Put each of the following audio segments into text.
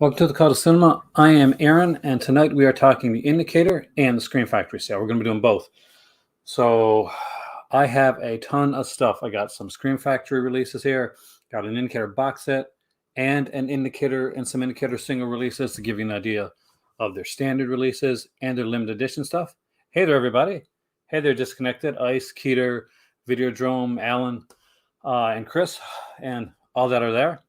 Welcome to the Call to Cinema. I am Aaron, and tonight we are talking the Indicator and the Screen Factory sale. We're going to be doing both. So I have a ton of stuff. I got some Screen Factory releases here, got an Indicator box set, and an Indicator and some Indicator single releases to give you an idea of their standard releases and their limited edition stuff. Hey there, everybody. Hey there, Disconnected, Ice, Keeter, Videodrome, Alan, and Chris, and all that are there.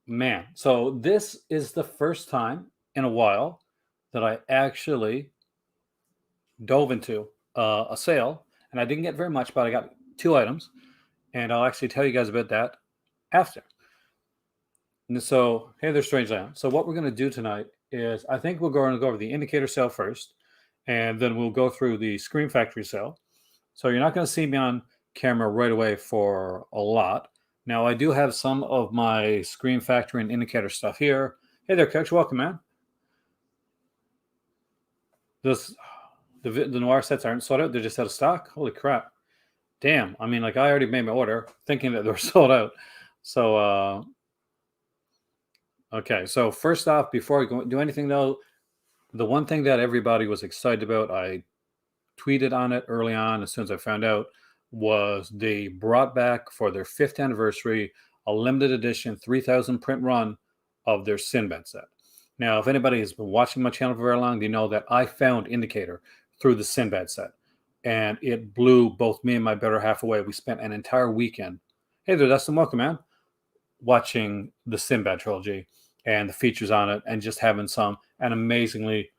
Man, so this is the first time in a while that I actually dove into a sale, and I didn't get very much, but I got 2 items, and I'll actually tell you guys about that after. And so, hey there, Strangeland. So what we're going to do tonight is I think we're going to go over the Indicator sale first, and then we'll go through the Screen Factory sale. So you're not going to see me on camera right away for a lot. Now, I do have some of my Screen Factory and Indicator stuff here. Hey there, Coach. Welcome, man. The noir sets aren't sold out. They're just out of stock. Holy crap. Damn. I mean, like, I already made my order thinking that they were sold out. So, okay. So, first off, before I do anything, though, the one thing that everybody was excited about, I tweeted on it early on as soon as I found out, was they brought back for their 5th anniversary a limited edition 3,000 print run of their Sinbad set. Now, if anybody has been watching my channel for very long, they know that I found Indicator through the Sinbad set, and it blew both me and my better half away. We spent an entire weekend, hey there, Dustin, welcome, man, watching the Sinbad trilogy and the features on it, and just having an amazingly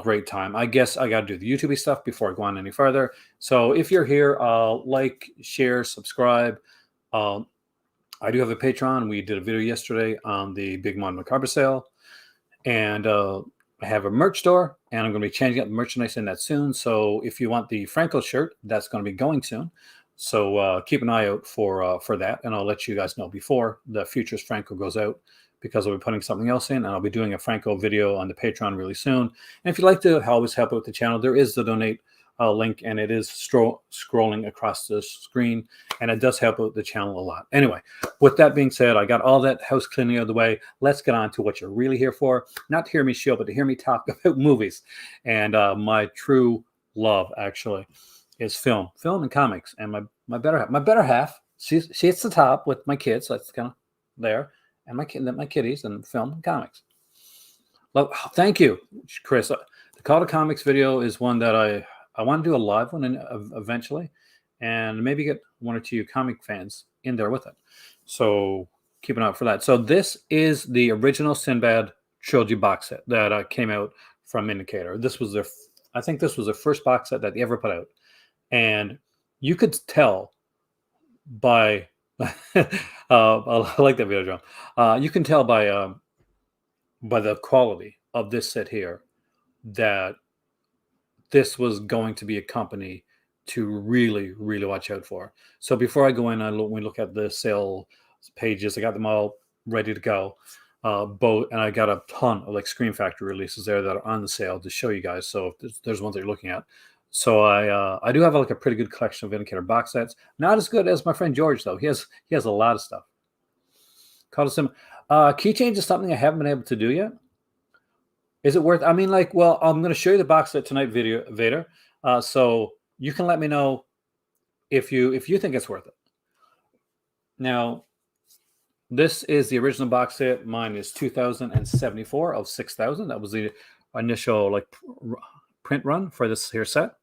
great time. I guess I got to do the YouTube stuff before I go on any further. So if you're here, like, share, subscribe. I do have a Patreon. We did a video yesterday on the Big Mon Macabre sale. And I have a merch store, and I'm going to be changing up the merchandise in that soon. So if you want the Franco shirt, that's going to be going soon. So keep an eye out for that, and I'll let you guys know before the Futures Franco goes out, because I'll be putting something else in, and I'll be doing a Franco video on the Patreon really soon. And if you'd like to always help out the channel, there is the donate link, and it is scrolling across the screen, and it does help out the channel a lot. Anyway, with that being said, I got all that house cleaning out of the way. Let's get on to what you're really here for. Not to hear me show, but to hear me talk about movies. And my true love, actually, is film and comics. And my better half, she hits the top with my kids. So that's kind of there. And my kitties, and film and comics. Well, thank you, Chris. The Call to Comics video is one that I want to do a live one eventually, and maybe get 1 or 2 comic fans in there with it. So keep an eye out for that. So this is the original Sinbad trilogy box set that came out from Indicator. I think this was their first box set that they ever put out, and you could tell by I like that video, John. You can tell by the quality of this set here that this was going to be a company to really, really watch out for. So before I go in, we look at the sale pages. I got them all ready to go. And I got a ton of Screen Factory releases there that are on the sale to show you guys. So if there's ones that you're looking at. So I do have a pretty good collection of Indicator box sets. Not as good as my friend George, though. He has a lot of stuff. Call to Cinema. Keychains is something I haven't been able to do yet. Is it worth? I mean, well, I'm going to show you the box set tonight, Vader. So you can let me know if you think it's worth it. Now, this is the original box set. Mine is 2074 of 6,000. That was the initial print run for this here set.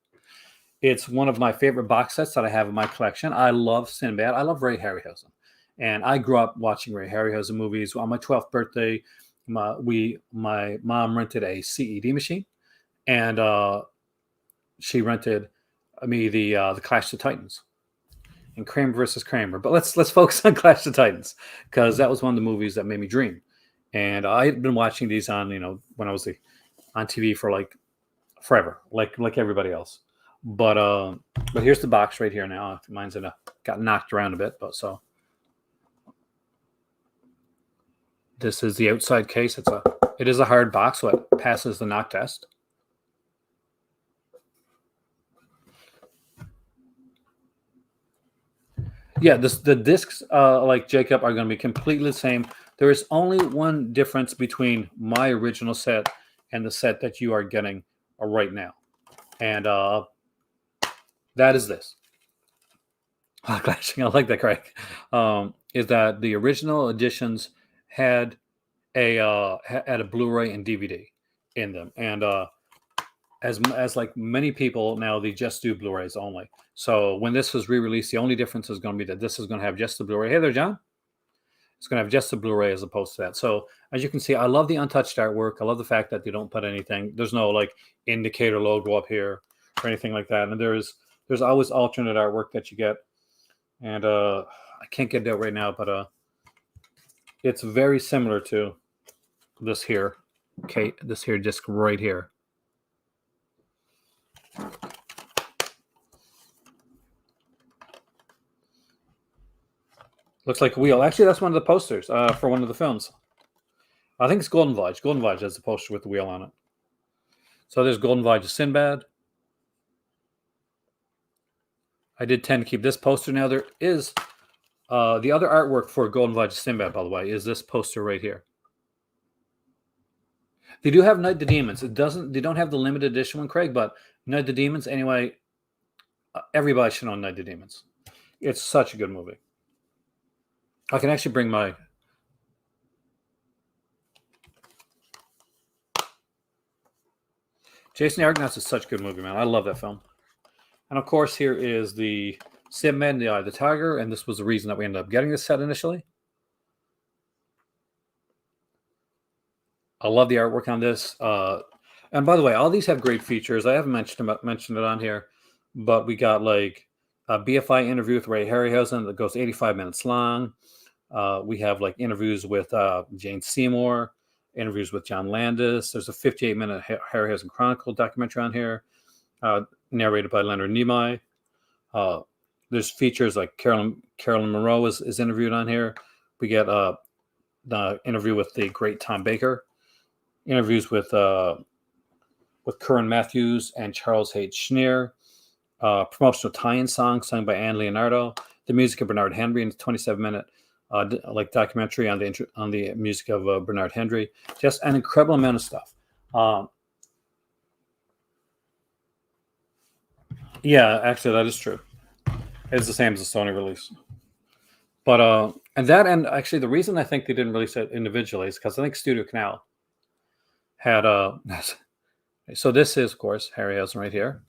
It's one of my favorite box sets that I have in my collection. I love Sinbad. I love Ray Harryhausen. And I grew up watching Ray Harryhausen movies. On my 12th birthday, my mom rented a CED machine, and she rented me the Clash of Titans and Kramer versus Kramer. But let's focus on Clash of Titans, because that was one of the movies that made me dream. And I had been watching these on when I was on TV for forever, like everybody else. But here's the box right here now. Mine's got knocked around a bit, but so this is the outside case. It is a hard box, so it passes the knock test. Yeah, the discs, like Jacob, are going to be completely the same. There is only one difference between my original set and the set that you are getting right now. And that is this. I like that, Craig. Is that the original editions had a Blu-ray and DVD in them, and as like many people now, they just do Blu-rays only. So when this was re-released, the only difference is going to be that this is going to have just the Blu-ray. Hey there, John. It's going to have just the Blu-ray as opposed to that. So as you can see, I love the untouched artwork. I love the fact that they don't put anything. There's no like indicator logo up here or anything like that. And there's always alternate artwork that you get. And I can't get it out right now, but it's very similar to this here. Okay, this here disc right here. Looks like a wheel. Actually, that's one of the posters for one of the films. I think it's Golden Voyage. Golden Voyage has a poster with the wheel on it. So there's Golden Voyage of Sinbad. I did tend to keep this poster. Now there is the other artwork for Golden Voyage of Sinbad, by the way, is this poster right here. They do have Night of the Demons. They don't have the limited edition one, Craig, but Night of the Demons, anyway, everybody should own Night of the Demons. It's such a good movie. I can actually bring my... Jason Argonauts is such a good movie, man. I love that film. And of course, here is the Sinbad and the Eye of the Tiger, and this was the reason that we ended up getting this set initially. I love the artwork on this. And by the way, all these have great features. I haven't mentioned it on here, but we got like a BFI interview with Ray Harryhausen that goes 85 minutes long. We have like interviews with Jane Seymour, interviews with John Landis. There's a 58-minute Harryhausen Chronicle documentary on here, narrated by Leonard Nimoy. There's features like Carolyn Monroe is interviewed on here. We get the interview with the great Tom Baker, interviews with Curran Matthews and Charles H. Schneer, promotional tie-in song sung by Anne Leonardo, the music of Bernard Henry in a 27-minute like documentary on the music of Bernard Henry. Just an incredible amount of stuff. Yeah, actually, that is true. It's the same as the Sony release. But and actually the reason I think they didn't release it individually is because I think Studio Canal had so this is of course Harryhausen right here,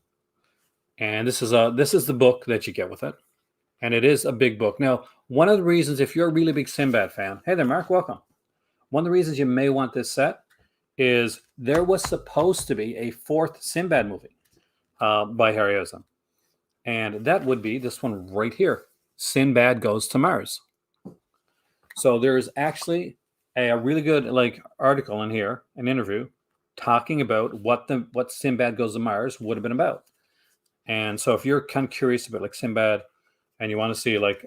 and this is the book that you get with it, and it is a big book. Now, one of the reasons, if you're a really big Sinbad fan, hey there, Mark, welcome. One of the reasons you may want this set is there was supposed to be a fourth Sinbad movie by Harryhausen, and that would be this one right here, Sinbad Goes to Mars. So there's actually a really good like article in here, an interview, talking about what Sinbad Goes to Mars would have been about. And so if you're kind of curious about like Sinbad and you want to see like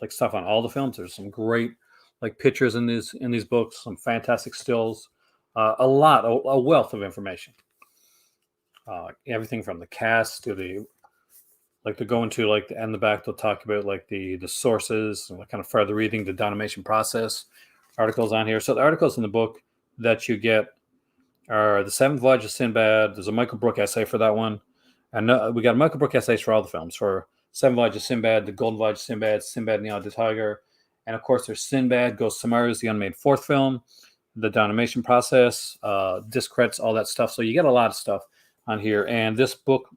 stuff on all the films, there's some great like pictures in these books, some fantastic stills, a wealth of information. Everything from the cast to the like to go into like and the back, they'll talk about like the sources and kind of further reading the animation process articles on here. So the articles in the book that you get are the Seventh Voyage of Sinbad. There's a Michael Brook essay for that one, and we got Michael Brook essays for all the films, for Seventh Voyage of Sinbad, the Golden Voyage of Sinbad, Sinbad and the Eye of the Tiger, and of course there's Sinbad Goes to Mars, the unmade fourth film, the animation process, disc credits, all that stuff. So you get a lot of stuff on here. And this book,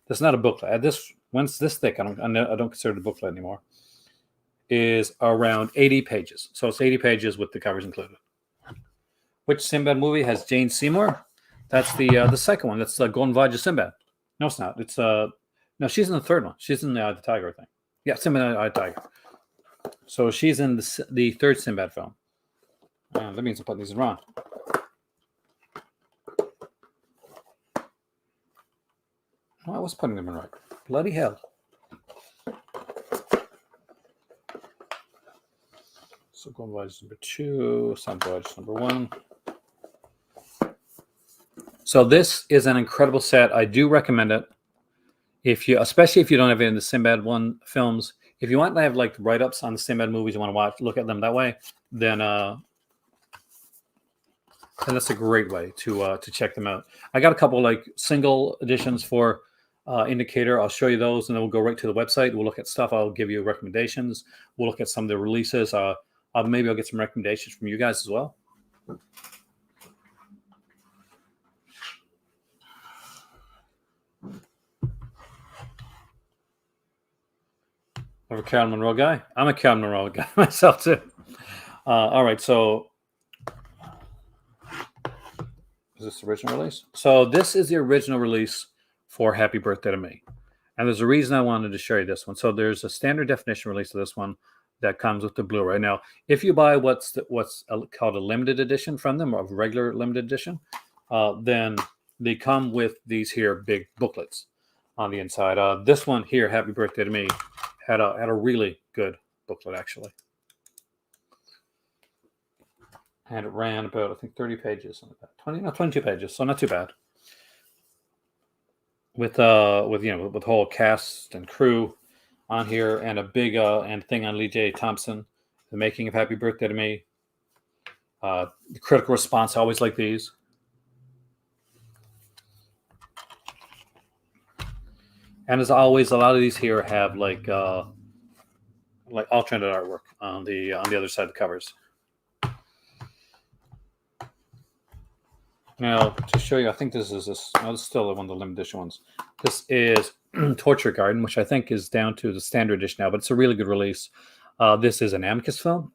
that's not a booklet. Once this thick, I don't consider it a booklet anymore, is around 80 pages. So it's 80 pages with the covers included. Which Sinbad movie has Jane Seymour? That's the second one. That's the Golden Voyage of Sinbad. No, it's not. It's no, she's in the third one. She's in the Eye of the Tiger, I think. Yeah, Sinbad and the Eye of the Tiger. So she's in the third Sinbad film. That means I'm putting these in wrong. I was putting them in right. Bloody hell. So Golden Voyage number 2, Sun Voyage number 1. So this is an incredible set. I do recommend it. Especially if you don't have any of the Sinbad films, if you want to have like write-ups on the Sinbad movies, you want to look at them that way, then and that's a great way to check them out. I got a couple like single editions for Indicator. I'll show you those, and then we'll go right to the website. We'll look at stuff. I'll give you recommendations. We'll look at some of the releases. Maybe I'll get some recommendations from you guys as well. I'm a Carolyn Monroe guy. I'm a Carolyn Monroe guy myself too. All right, so is this the original release? So this is the original release for Happy Birthday to Me. And there's a reason I wanted to show you this one. So there's a standard definition release of this one that comes with the Blu-ray. Now, if you buy what's called a limited edition from them, or a regular limited edition, then they come with these here big booklets on the inside. This one here, Happy Birthday to Me, had a really good booklet actually. And it ran about, I think, 30 pages, 22 pages, so not too bad. With the whole cast and crew on here, and a big and thing on Lee J. Thompson, the making of Happy Birthday to Me. The critical response, I always like these. And as always, a lot of these here have like alternate artwork on the other side of the covers. Now, to show you, I think this is still one of the limited edition ones. This is Torture Garden, which I think is down to the standard edition now, but it's a really good release. This is an Amicus film,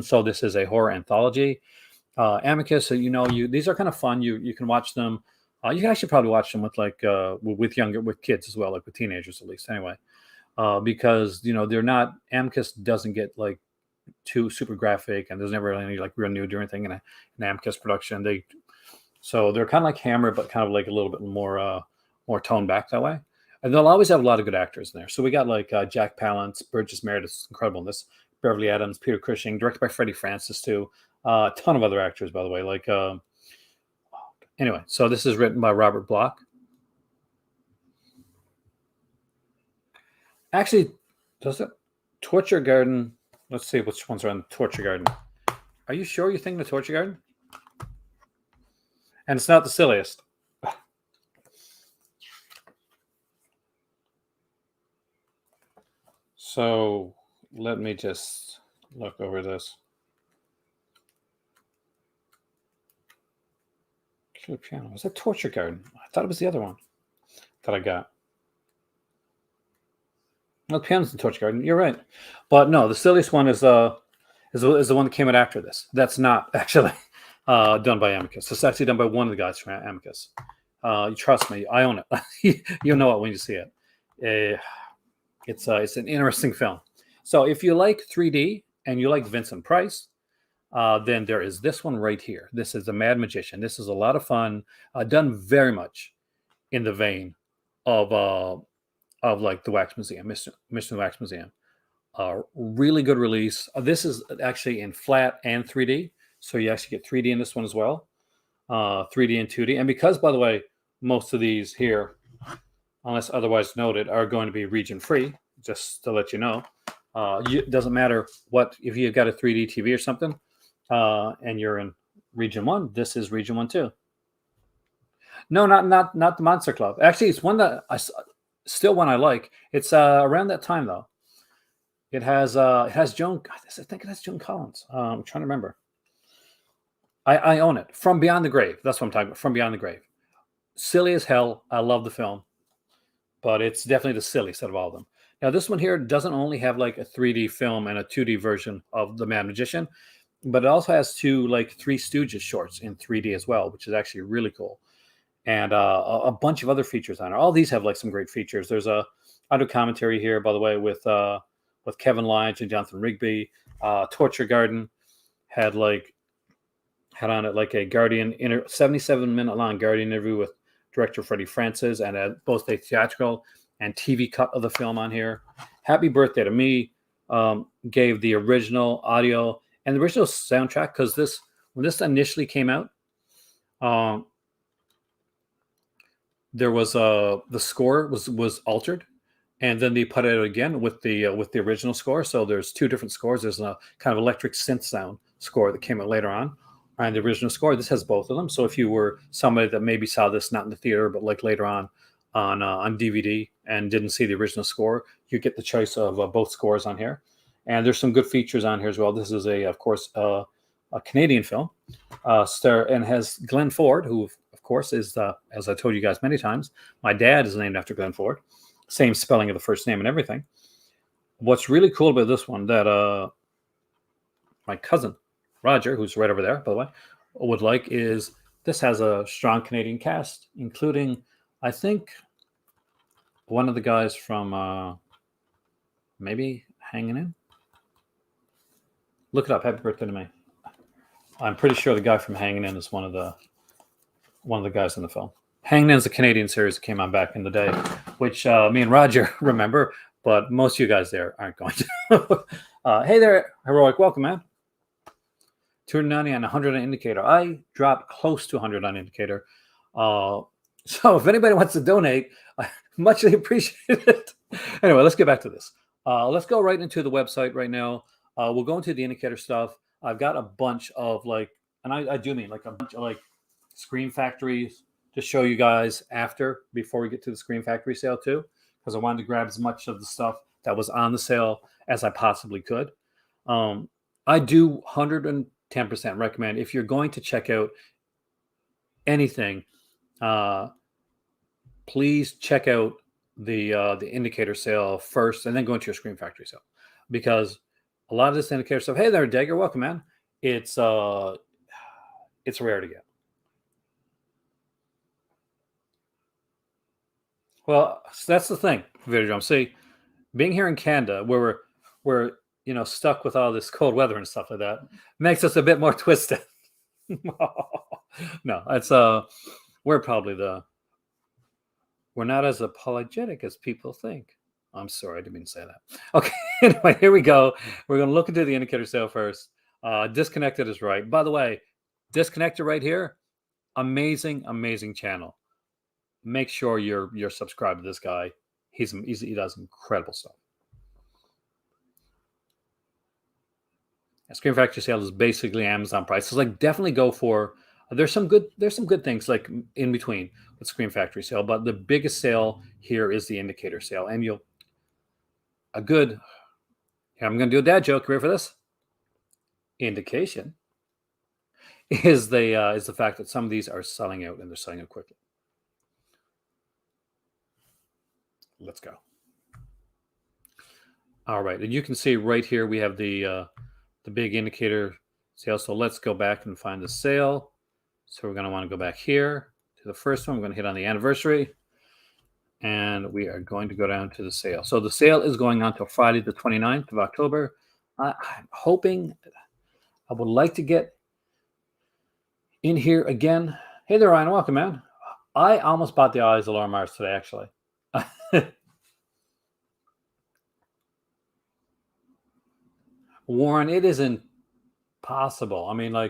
so this is a horror anthology. Amicus, so these are kind of fun. You can watch them. You can actually probably watch them with with kids as well, like with teenagers at least. Anyway, because they're not, Amicus doesn't get like too super graphic, and there's never any like real nudity or anything in an Amicus production. So they're kind of like Hammer, but kind of like a little bit more toned back that way. And they'll always have a lot of good actors in there. So we got like Jack Palance, Burgess Meredith, incredible in this, Beverly Adams, Peter Cushing, directed by Freddie Francis too. A ton of other actors, by the way. Like anyway, so this is written by Robert Bloch. Actually, does it? Torture Garden. Let's see which ones are on Torture Garden. Are you sure you're thinking of Torture Garden? And it's not the silliest. So let me just look over this. Killer Piano. Was that Torture Garden? I thought it was the other one that I got. No, the piano's in Torture Garden. You're right. But no, the silliest one is the one that came out after this. That's not actually done by Amicus. It's actually done by one of the guys from Amicus. You trust me, I own it. You'll know it when you see it. It's an interesting film. So if you like 3D and you like Vincent Price, then there is this one right here. This is The Mad Magician. This is a lot of fun, done very much in the vein of like the Wax Museum, Mission Wax Museum. Really good release. This is actually in flat and 3D. So you actually get 3D in this one as well, 3D and 2D. And because, by the way, most of these here, unless otherwise noted, are going to be region free, just to let you know. It doesn't matter if you've got a 3D TV or something, and you're in region 1, this is region 1 too. No, not the Monster Club. Actually, it's one that still one I like. It's around that time though. It has Joan. I think it has Joan Collins. I'm trying to remember. I own it. From Beyond the Grave. That's what I'm talking about. From Beyond the Grave. Silly as hell. I love the film, but it's definitely the silliest out of all of them. Now, this one here doesn't only have like a 3D film and a 2D version of The Mad Magician, but it also has two like Three Stooges shorts in 3D as well, which is actually really cool. And a bunch of other features on it. All these have like some great features. There's a audio commentary here, by the way, with Kevin Lynch and Jonathan Rigby. Torture Garden had on it like a 77-minute long Guardian interview with director Freddie Francis, and both a theatrical and TV cut of the film on here. Happy Birthday to Me gave the original audio and the original soundtrack, because when this initially came out, there was the score was altered, and then they put it out again with the original score. So there's two different scores. There's a kind of electric synth sound score that came out later on, and the original score. This has both of them. So if you were somebody that maybe saw this not in the theater, but like later on DVD and didn't see the original score, you get the choice of both scores on here. And there's some good features on here as well. This is of course, a Canadian film, and has Glenn Ford, who of course is, as I told you guys many times, my dad is named after Glenn Ford, same spelling of the first name and everything. What's really cool about this one that my cousin Roger, who's right over there, by the way, would like is this has a strong Canadian cast, including, I think, one of the guys from maybe Hanging In. Look it up. Happy birthday to me. I'm pretty sure the guy from Hanging In is one of the guys in the film. Hanging In is a Canadian series that came on back in the day, which me and Roger remember, but most of you guys there aren't going to. Hey there, Heroic. Welcome, man. 290 on 100 on indicator. I dropped close to 100 on indicator. So if anybody wants to donate, I muchly appreciate it. Anyway, let's get back to this. Let's go right into the website right now. We'll go into the indicator stuff. I've got a bunch of and I do mean like a bunch of Screen Factories to show you guys before we get to the Screen Factory sale too, because I wanted to grab as much of the stuff that was on the sale as I possibly could. I do 110% recommend, if you're going to check out anything, please check out the indicator sale first and then go into your Screen Factory sale, because a lot of this indicator stuff, hey there, Dagger, welcome, man. It's rare to get. Well, that's the thing, Video Drum. See, being here in Canada, where we're stuck with all this cold weather and stuff like that, makes us a bit more twisted. No, it's we're not as apologetic as people think. I'm sorry, I didn't mean to say that. Okay, anyway, here we go. We're going to look into the indicator sale first. Disconnected is right. By the way, Disconnected right here, amazing channel. Make sure you're subscribed to this guy. He does incredible stuff. A Screen Factory sale is basically Amazon prices. Definitely go for. There's some good things in between with Screen Factory sale, but the biggest sale here is the indicator sale, and I'm going to do a dad joke. Ready for this? Indication is the fact that some of these are selling out, and they're selling out quickly. Let's go. All right, and you can see right here we have the big indicator sale. So let's go back and find the sale. So we're going to want to go back here to the first one. We're going to hit on the anniversary, and we are going to go down to the sale. So the sale is going on till Friday the 29th of October. I'm hoping, I would like to get in here again. Hey there, Ryan. Welcome, man. I almost bought the Eyes Alarm Mars today, actually. Warren, it isn't possible. I mean, I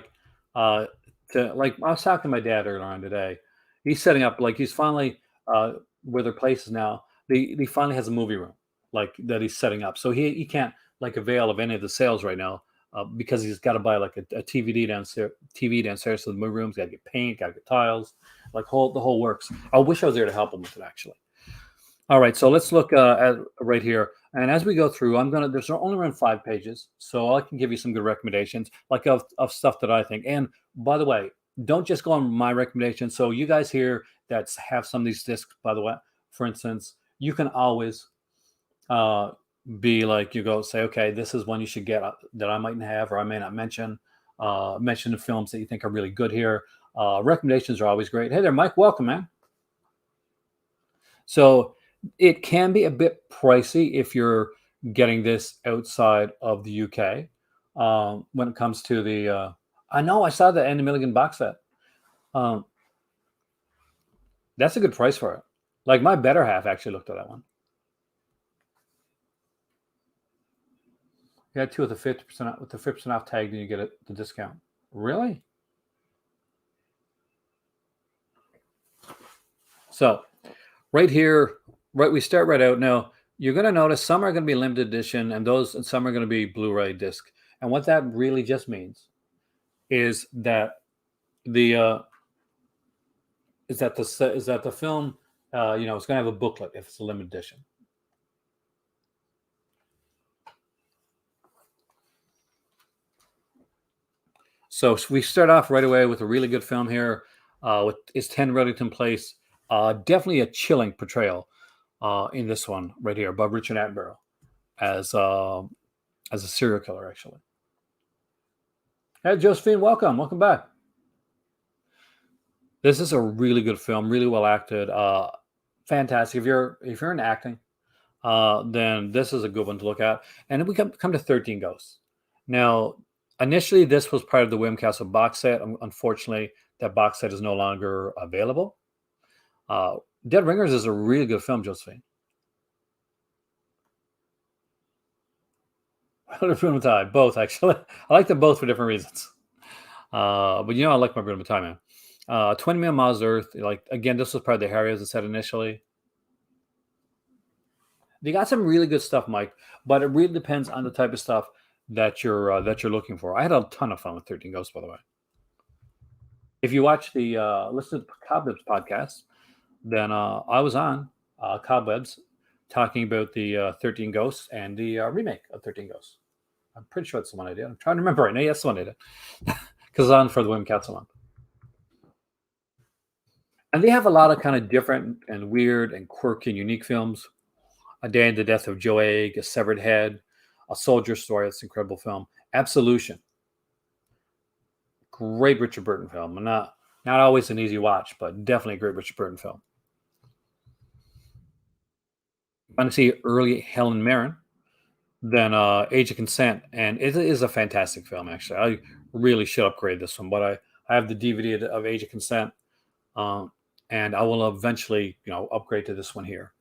was talking to my dad earlier on today. He's setting up, he's finally where their place is now. He finally has a movie room that he's setting up. So he can't avail of any of the sales right now because he's got to buy a TV downstairs to the movie room. He's got to get paint, got to get tiles, the whole works. I wish I was there to help him with it, actually. All right, so let's look at right here. And as we go through, there's only around 5 pages, so I can give you some good recommendations, of stuff that I think. And by the way, don't just go on my recommendations. So you guys here that have some of these discs, by the way, for instance, you can always be you go say, okay, this is one you should get that I might have or I may not mention. Mention the films that you think are really good here. Recommendations are always great. Hey there, Mike. Welcome, man. So it can be a bit pricey if you're getting this outside of the UK. When it comes to the, I know I saw the Andy Milligan box set. That's a good price for it. My better half actually looked at that one. You had 2 with the 50% with the 50% off tag, then you get the discount. Really? So right here, we start right out now. You're going to notice some are going to be limited edition, and some are going to be Blu-ray disc. And what that really just means is that the film, it's going to have a booklet if it's a limited edition. So we start off right away with a really good film here, with Is 10 Reddington Place. Definitely a chilling portrayal in this one right here by Richard Attenborough as a serial killer, actually. Hey, Josephine, welcome back. This is a really good film, really well acted, fantastic. If you're in acting, then this is a good one to look at. And then we come to 13 Ghosts. Now, initially, this was part of the William Castle box set. Unfortunately, that box set is no longer available. Uh, Dead Ringers is a really good film, Josephine. Bruno Mattei, both actually. I like them both for different reasons. But I like my Bruno Mattei, man. 20 Million Miles to Earth. Like again, this was part of the Harry, as I said initially. They got some really good stuff, Mike, but it really depends on the type of stuff that you're looking for. I had a ton of fun with 13 Ghosts, by the way. If you watch the listen to the Cobwebs podcast, then I was on Cobwebs talking about the 13 Ghosts and the remake of 13 Ghosts. I'm pretty sure it's the one I did. I'm trying to remember right now. Yes, the one I did. Because it's on for the Women Council month. And they have a lot of kind of different and weird and quirky and unique films. A Day in the Death of Joe Egg, A Severed Head, A Soldier Story. That's an incredible film. Absolution. Great Richard Burton film. Not always an easy watch, but definitely a great Richard Burton film. Want to see early Helen Mirren, then Age of Consent, and it is a fantastic film. Actually, I really should upgrade this one, but I have the DVD of Age of Consent, um, and I will eventually upgrade to this one here.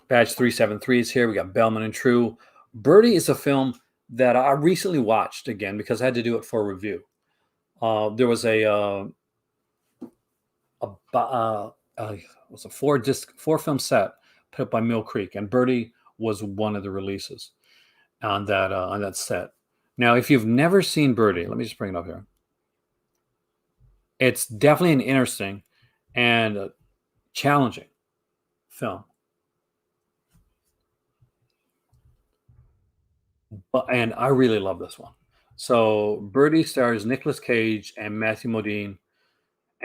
Badge 373 is here. We got Bellman and True. Birdie is a film that I recently watched again because I had to do it for a review. There was was a four film set put up by Mill Creek, and Birdie was one of the releases on that set. Now, if you've never seen Birdie, let me just bring it up here. It's definitely an interesting and challenging film. And I really love this one. So Birdie stars Nicolas Cage and Matthew Modine,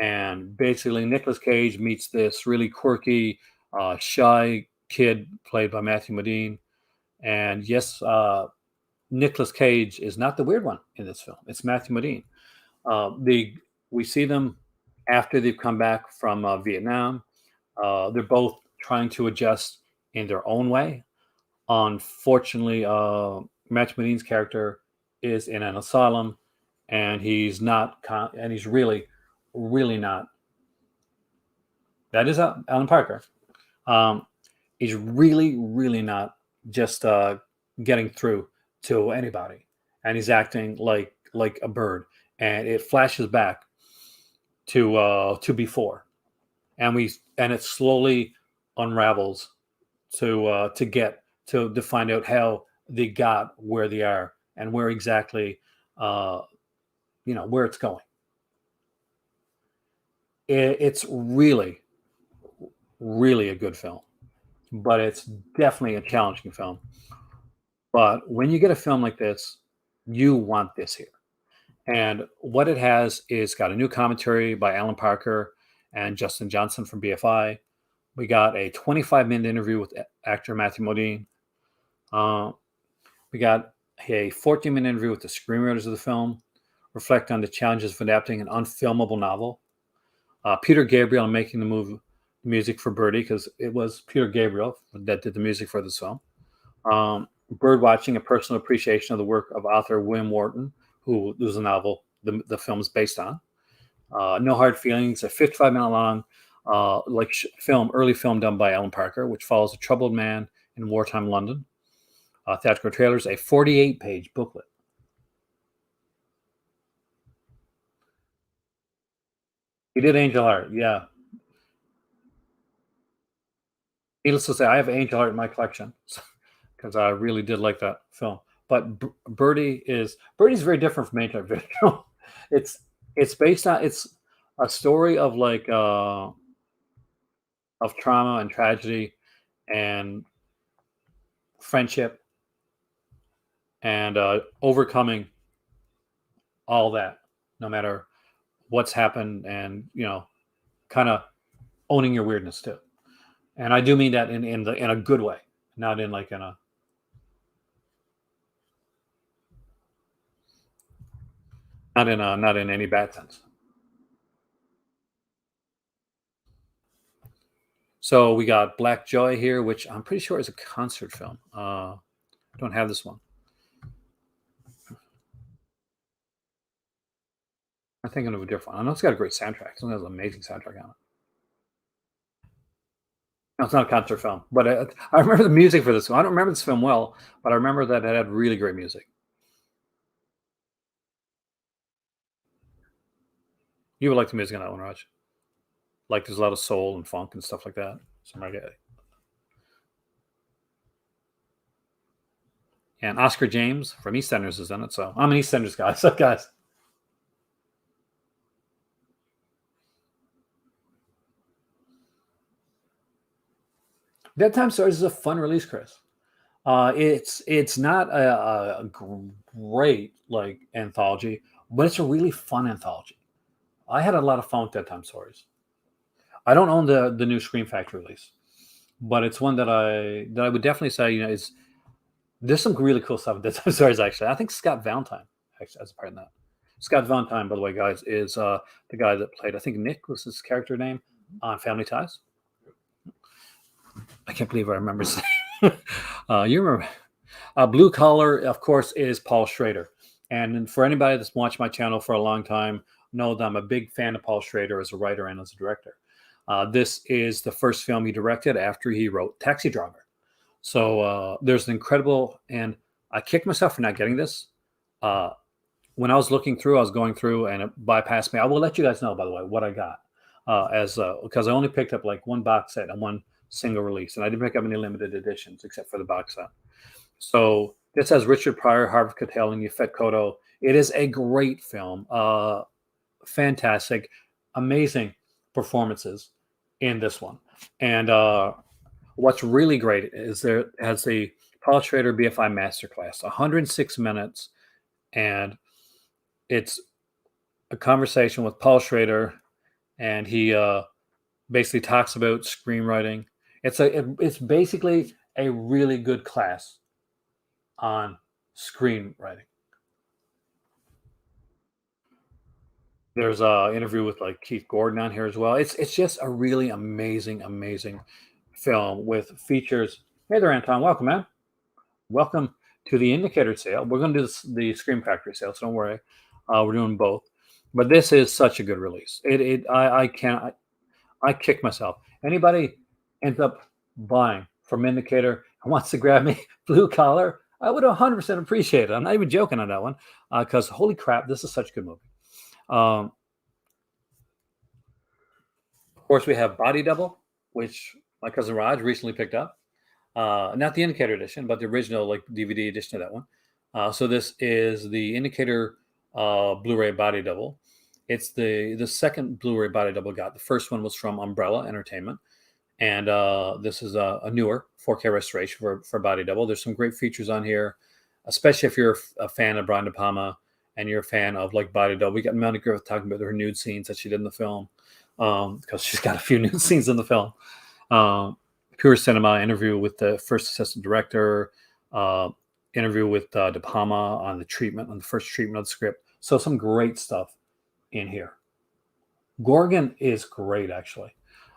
and basically Nicolas Cage meets this really quirky, shy kid played by Matthew Modine. And yes, Nicolas Cage is not the weird one in this film. It's Matthew Modine. We see them after they've come back from Vietnam. They're both trying to adjust in their own way. Unfortunately, Matthew Modine's character is in an asylum, and he's not, and he's really, really not. That is Alan Parker. He's really, really not just getting through to anybody, and he's acting like a bird. And it flashes back to before, and it slowly unravels to find out how they got where they are and where exactly where it's going. It's really, really a good film, but it's definitely a challenging film. But when you get a film like this, you want this here. And what it has is got a new commentary by Alan Parker and Justin Johnson from BFI. We got a 25-minute interview with actor Matthew Modine. We got a 14-minute interview with the screenwriters of the film, reflect on the challenges of adapting an unfilmable novel. Peter Gabriel making the music for Birdie, because it was Peter Gabriel that did the music for this film. Bird watching, a personal appreciation of the work of author William Wharton, who was a novel the film is based on. No Hard Feelings, a 55-minute long early film done by Alan Parker, which follows a troubled man in wartime London. Theatrical trailers, a 48-page booklet. He did Angel Heart, yeah. Needless to say, I have Angel Heart in my collection because I really did like that film. But Birdie's very different from Angel Heart Video. it's it's a story of like of trauma and tragedy and friendship and overcoming all that, no matter what's happened, and kind of owning your weirdness too. And I do mean that in a good way, not in like in a not in any bad sense. So we got Black Joy here, which I'm pretty sure is a concert film. Don't have this one. I'm thinking of a different one. I know it's got a great soundtrack. It has an amazing soundtrack on it. No, it's not a concert film, but I remember the music for this one. I don't remember this film well, but I remember that it had really great music. You would like the music on that one, Raj. Like there's a lot of soul and funk and stuff like that. So and Oscar James from EastEnders is in it. So I'm an EastEnders guy. So guys, Bedtime Stories is a fun release, Chris. It's not a great like anthology, but it's a really fun anthology. I had a lot of fun with Bedtime Stories. I don't own the new Scream Factory release, but it's one that I would definitely say is there's some really cool stuff in Bedtime Stories actually. I think Scott Valentine actually has a part in that. Scott Valentine, by the way, guys, is the guy that played, I think Nick was his character name on Family Ties. I can't believe I remember his name. You remember? Blue Collar, of course, is Paul Schrader. And for anybody that's watched my channel for a long time, know that I'm a big fan of Paul Schrader as a writer and as a director. This is the first film he directed after he wrote Taxi Driver. So there's an incredible, and I kicked myself for not getting this. When I was looking through, I was going through and it bypassed me. I will let you guys know, by the way, what I got because I only picked up like one box set and one single release, and I didn't pick up any limited editions except for the box set. So this has Richard Pryor, Harvey Keitel, and Yafet Koto. It is a great film. Fantastic, amazing performances in this one. And what's really great is there has the Paul Schrader BFI Masterclass, 106 minutes, and it's a conversation with Paul Schrader, and he basically talks about screenwriting. It's basically a really good class on screenwriting. There's a interview with like Keith Gordon on here as well. It's just a really amazing film with features. Hey there, Anton. Welcome, man. Welcome to the Indicator sale. We're going to do the Scream Factory sale, so don't worry. We're doing both. But this is such a good release. I can't. I kick myself. Anybody ends up buying from Indicator and wants to grab me Blue Collar, I would 100% appreciate it. I'm not even joking on that one because holy crap, this is such a good movie. Of course, we have Body Double, which my cousin Raj recently picked up. Not the Indicator edition, but the original like DVD edition of that one. So this is the Indicator Blu-ray Body Double. It's the second Blu-ray Body Double got. The first one was from Umbrella Entertainment, and this is a newer 4K restoration for Body Double. There's some great features on here, especially if you're a fan of Brian De Palma and you're a fan of like Body Double. We got Melanie Griffith talking about her nude scenes that she did in the film because she's got a few nude scenes in the film. Pure Cinema interview with the first assistant director, interview with De Palma on the first treatment of the script. So some great stuff in here. Gorgon is great, actually.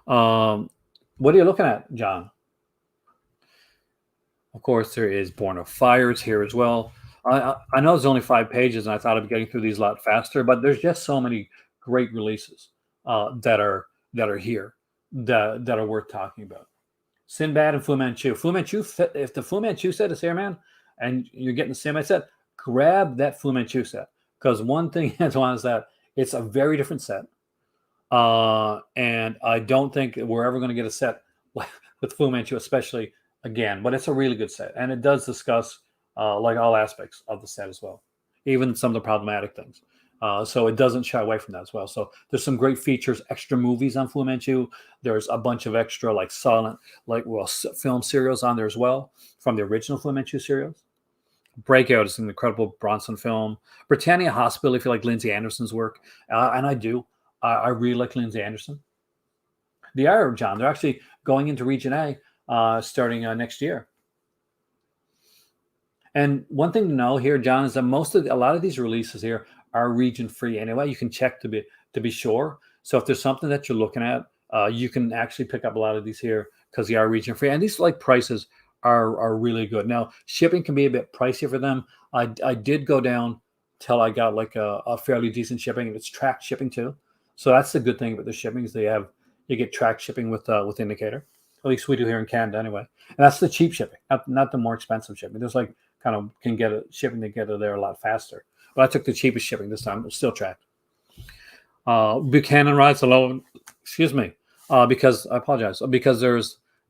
What are you looking at, John? Of course, there is Born of Fires here as well. I know there's only 5 pages, and I thought I'd be getting through these a lot faster, but there's just so many great releases that are here that are worth talking about. Sinbad and Fu Manchu. Fu Manchu, if the Fu Manchu set is here, man, and you're getting the Sinbad set, grab that Fu Manchu set. Because one thing is that it's a very different set. And I don't think we're ever going to get a set with with Fu Manchu, especially again. But it's a really good set, and it does discuss like all aspects of the set as well, even some of the problematic things. So it doesn't shy away from that as well. So there's some great features, extra movies on Fu Manchu. There's a bunch of extra like silent, film serials on there as well from the original Fu Manchu serials. Breakout is an incredible Bronson film. Britannia Hospital, if you like Lindsay Anderson's work, and I do, I really like Lindsay Anderson. They are, John. They're actually going into Region A starting next year. And one thing to know here, John, is that a lot of these releases here are region free anyway. You can check to be sure. So if there's something that you're looking at, you can actually pick up a lot of these here because they are region free, and these like prices are really good. Now shipping can be a bit pricey for them. I did go down till I got like a fairly decent shipping, and it's tracked shipping too. So that's the good thing about the shipping is you get tracked shipping with Indicator. At least we do here in Canada anyway. And that's the cheap shipping, not the more expensive shipping. There's like kind of can get it shipping to get it there a lot faster. But I took the cheapest shipping this time. It's still tracked. Buchanan rides alone. Excuse me. Because I apologize. Because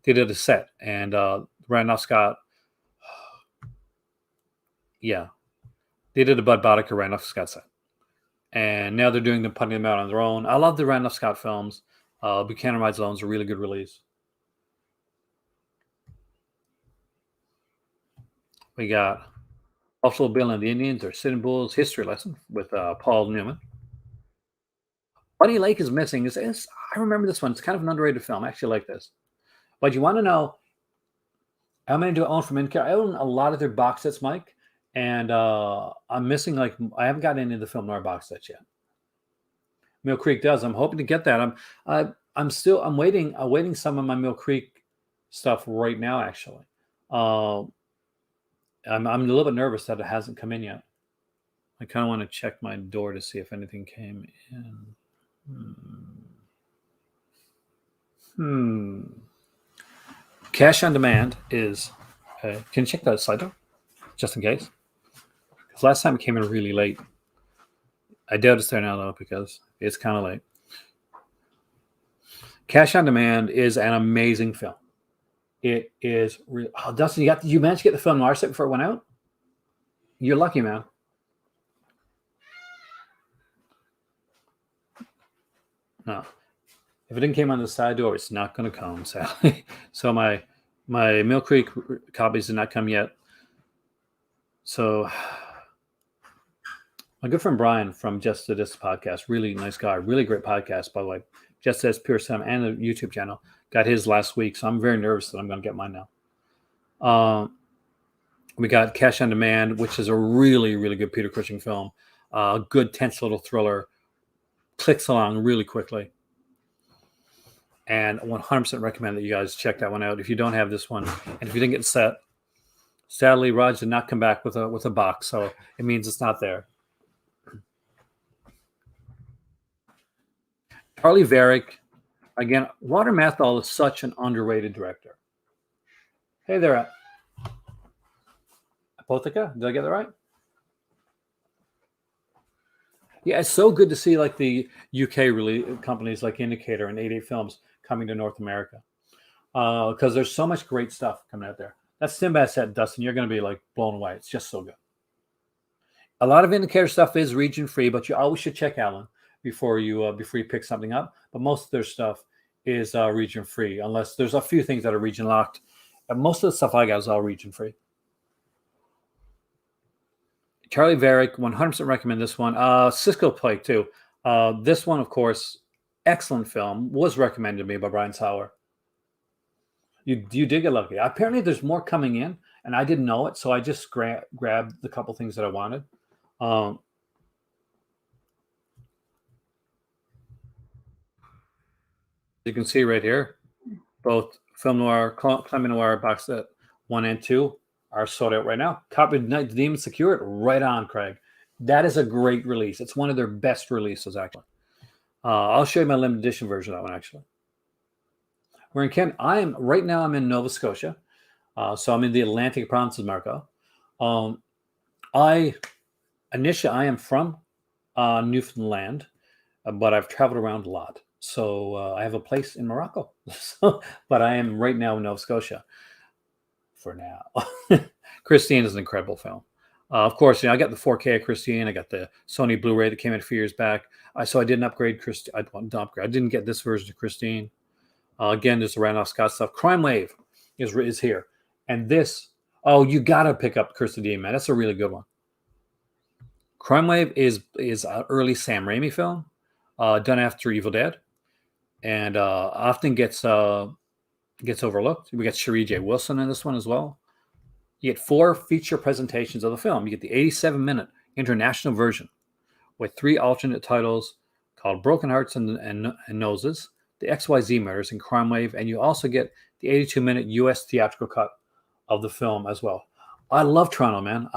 they did a set and Randolph Scott. Yeah, they did a Bud Boddicker Randolph Scott set, and now they're putting them out on their own. I love the Randolph Scott films. Buchanan rides alone is a really good release. We got Buffalo Bill and the Indians or Sitting Bull's history lesson with Paul Newman. Bunny Lake is missing. I remember this one. It's kind of an underrated film. I actually like this. But you want to know how many do I own from Indicator? I own a lot of their box sets, Mike. And I'm missing I haven't got any of the film noir box sets yet. Mill Creek does. I'm hoping to get that. I'm awaiting some of my Mill Creek stuff right now, actually. I'm a little bit nervous that it hasn't come in yet. I kind of want to check my door to see if anything came in. Cash on Demand is. Can you check that site out, just in case? Because last time it came in really late. I doubt it's there now though because it's kind of late. Cash on Demand is an amazing film. It is really. Oh, Dustin, you managed to get the film noir set before it went out? You're lucky, man. No. If it didn't came on the side door, it's not going to come, sadly. So my Mill Creek copies did not come yet. So my good friend Brian from Just to This podcast, really nice guy, really great podcast, by the way. Just as Pure Sam and the YouTube channel. Got his last week, so I'm very nervous that I'm going to get mine now. We got Cash on Demand, which is a really, really good Peter Cushing film. A good, tense little thriller. Clicks along really quickly. And 100% recommend that you guys check that one out if you don't have this one. And if you didn't get the set, sadly, Raj did not come back with a box, so it means it's not there. Charlie Varick. Again, Walter Matthau is such an underrated director. Hey there, Apotheca. Did I get that right? Yeah, it's so good to see like the UK companies like Indicator and 88 Films coming to North America because there's so much great stuff coming out there. That Sinbad set, Dustin, you're going to be like blown away. It's just so good. A lot of Indicator stuff is region free, but you always should check Allen before you pick something up. But most of their stuff is region free, unless there's a few things that are region locked. Most of the stuff I got is all region free. Charlie Varick, 100% recommend this one. Cisco Pike too. This one, of course, excellent film. Was recommended to me by Brian Sauer. You did get lucky. Apparently, there's more coming in, and I didn't know it, so I just grabbed the couple things that I wanted. You can see right here, both Film Noir, Climate Noir box set 1 and 2 are sold out right now. Copy of Night the Demon secured. Right on, Craig. That is a great release. It's one of their best releases, actually. I'll show you my limited edition version of that one, actually. We're in Canada. Right now I'm in Nova Scotia. So I'm in the Atlantic provinces, Marco. I am from Newfoundland, but I've traveled around a lot. So I have a place in Morocco. So, but I am right now in Nova Scotia for now. Christine is an incredible film. Of course, I got the 4K of Christine. I got the Sony Blu-ray that came in a few years back. So I didn't upgrade Christine. I didn't upgrade. I didn't get this version of Christine. Again, there's the Randolph Scott stuff. Crime Wave is here, and this. Oh, you gotta pick up Christine, man. That's a really good one. Crime Wave is an early Sam Raimi film, done after Evil Dead, and often gets overlooked. We got Cherie J. Wilson in this one as well. You get 4 feature presentations of the film. You get the 87-minute international version with 3 alternate titles called Broken Hearts and Noses, the XYZ Murders, and Crime Wave, and you also get the 82-minute US theatrical cut of the film as well. I love Toronto, man.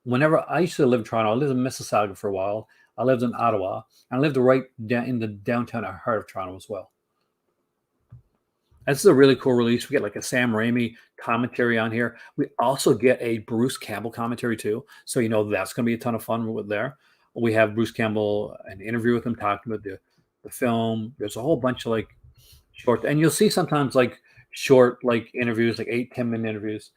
Whenever I used to live in Toronto, I lived in Mississauga for a while. I lived in Ottawa, and I lived right down in the downtown heart of Toronto as well. This is a really cool release. We get like a Sam Raimi commentary on here. We also get a Bruce Campbell commentary too. So that's going to be a ton of fun with there. We have Bruce Campbell, an interview with him talking about the film. There's a whole bunch of like short, and you'll see sometimes like short like interviews, like 8-10 minute interviews.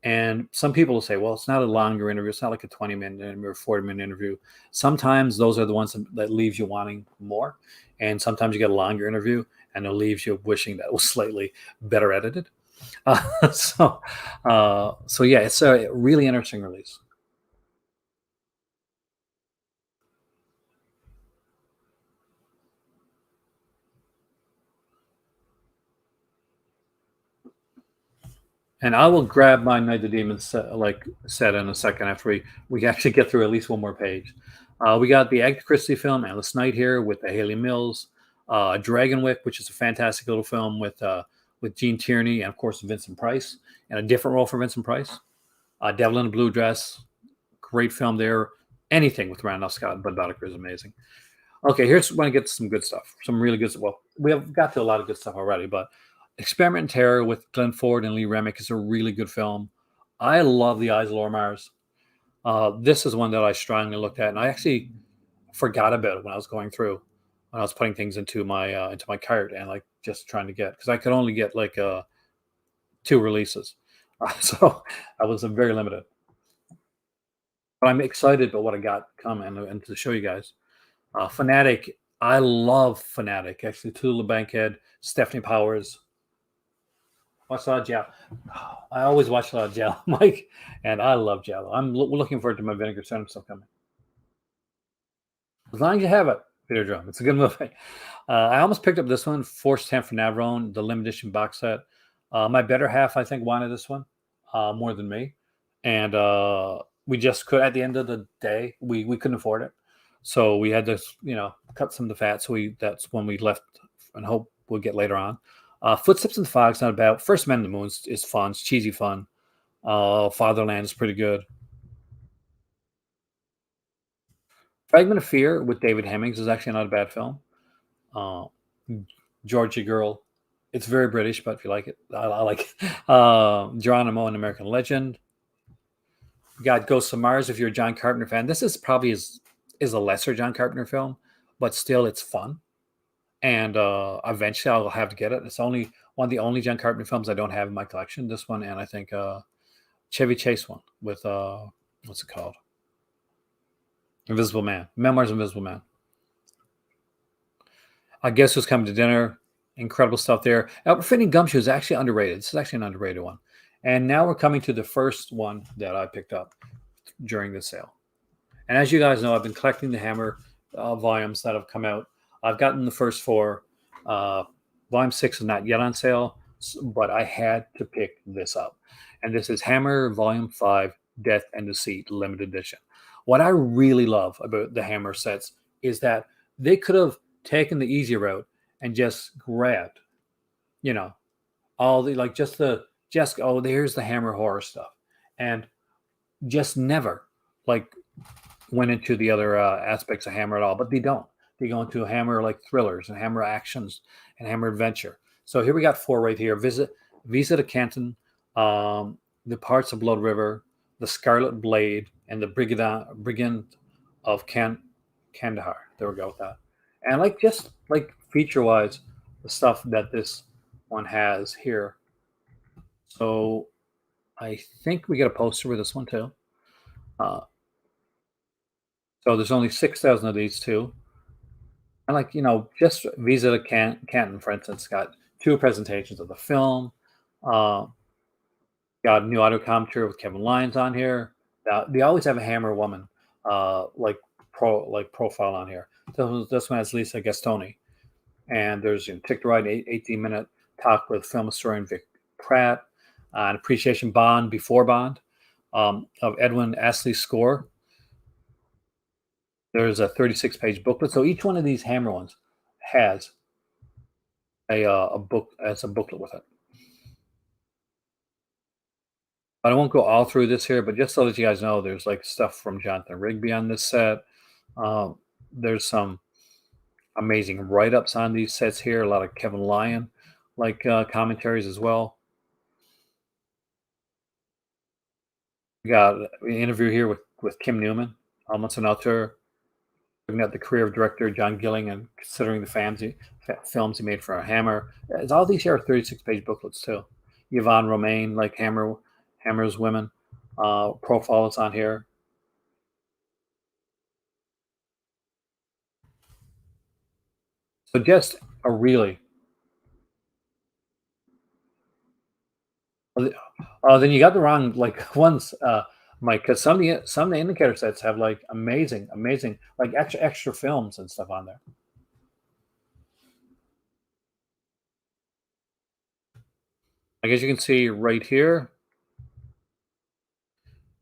And some people will say, well, it's not a longer interview. It's not like a 20-minute interview or 40-minute interview. Sometimes those are the ones that leaves you wanting more. And sometimes you get a longer interview and it leaves you wishing that was slightly better edited. So yeah, it's a really interesting release. And I will grab my Night of the Demons set in a second after we actually get through at least one more page. We got the Agatha Christie film Endless Night here with Haley Mills, Dragonwyck, which is a fantastic little film with Gene Tierney and of course Vincent Price, and a different role for Vincent Price. Devil in a Blue Dress, great film there. Anything with Randolph Scott and Bud Boddicker is amazing. Okay, here's when I get some good stuff. Some really good. Well, we have got to a lot of good stuff already, but Experiment in Terror with Glenn Ford and Lee Remick is a really good film. I love The Eyes of Laura Mars. This is one that I strongly looked at, and I actually forgot about it when I was going through, when I was putting things into my cart and like just trying to get, because I could only get like 2 releases, so I was very limited. But I'm excited about what I got coming and to show you guys. Fanatic, I love Fanatic. Actually, Tula Bankhead, Stephanie Powers. Watch a lot of Jello. I always watch a lot of Jello, Mike, and I love Jello. I'm looking forward to my Vinegar Syndrome stuff coming. As long as you have it, Peter Drum. It's a good movie. I almost picked up this one, Force 10 for Navarone, the limited edition box set. My better half, I think, wanted this one more than me. And we just could, at the end of the day, we couldn't afford it. So we had to, cut some of the fat. So that's when we left and hope we'll get later on. Footsteps in the Fog's not about. First Men in the Moon is fun. It's cheesy fun. Fatherland is pretty good. Fragment of Fear with David Hemmings is actually not a bad film. Georgia Girl. It's very British, but if you like it, I like it. Geronimo, an American Legend. You got Ghosts of Mars if you're a John Carpenter fan. This is probably is a lesser John Carpenter film, but still it's fun. And eventually I'll have to get it. It's only one of the only John Carpenter films I don't have in my collection. This one, and I think Chevy Chase one with what's it called? Invisible Man. Memoirs of Invisible Man. I Guess Who's Coming to Dinner. Incredible stuff there. Fitting Gumshoe is actually underrated. This is actually an underrated one. And now we're coming to the first one that I picked up during the sale. And as you guys know, I've been collecting the Hammer volumes that have come out. I've gotten the first 4. Volume 6 is not yet on sale, but I had to pick this up. And this is Hammer Volume 5, Death and Deceit, limited edition. What I really love about the Hammer sets is that they could have taken the easy route and just grabbed, all the, like there's the Hammer horror stuff. And just never, like, went into the other aspects of Hammer at all, but they don't. They go into Hammer like thrillers and Hammer actions and Hammer adventure. So here we got 4 right here: Visa to Canton, The Parts of Blood River, The Scarlet Blade, and The Brigand of Kandahar. There we go with that. And just feature wise, the stuff that this one has here. So I think we get a poster with this one too. Uh, so there's only 6,000 of these too. And like, just Visa to Canton, for instance, got two presentations of the film. Uh, got a new audio commentary with Kevin Lyons on here. They always have a Hammer woman, like profile on here. This one has Lisa Gastoni, and there's Tick to Ride, 18-minute talk with film historian Vic Pratt, an appreciation bond before Bond, of Edwin Astley's score. There's a 36-page booklet. So each one of these Hammer ones has a book as a booklet with it. I won't go all through this here, but just so that you guys know, there's like stuff from Jonathan Rigby on this set. There's some amazing write-ups on these sets here. A lot of Kevin Lyon commentaries as well. We got an interview here with Kim Newman, almost an auteur, looking at the career of director John Gilling and considering the films he made for a Hammer. All these here are 36-page booklets too. Yvonne Romaine, like Hammer's women, profiles on here. So just a really. Then you got the wrong ones, Mike, because some of the indicator sets have like amazing, like extra films and stuff on there. I guess you can see right here.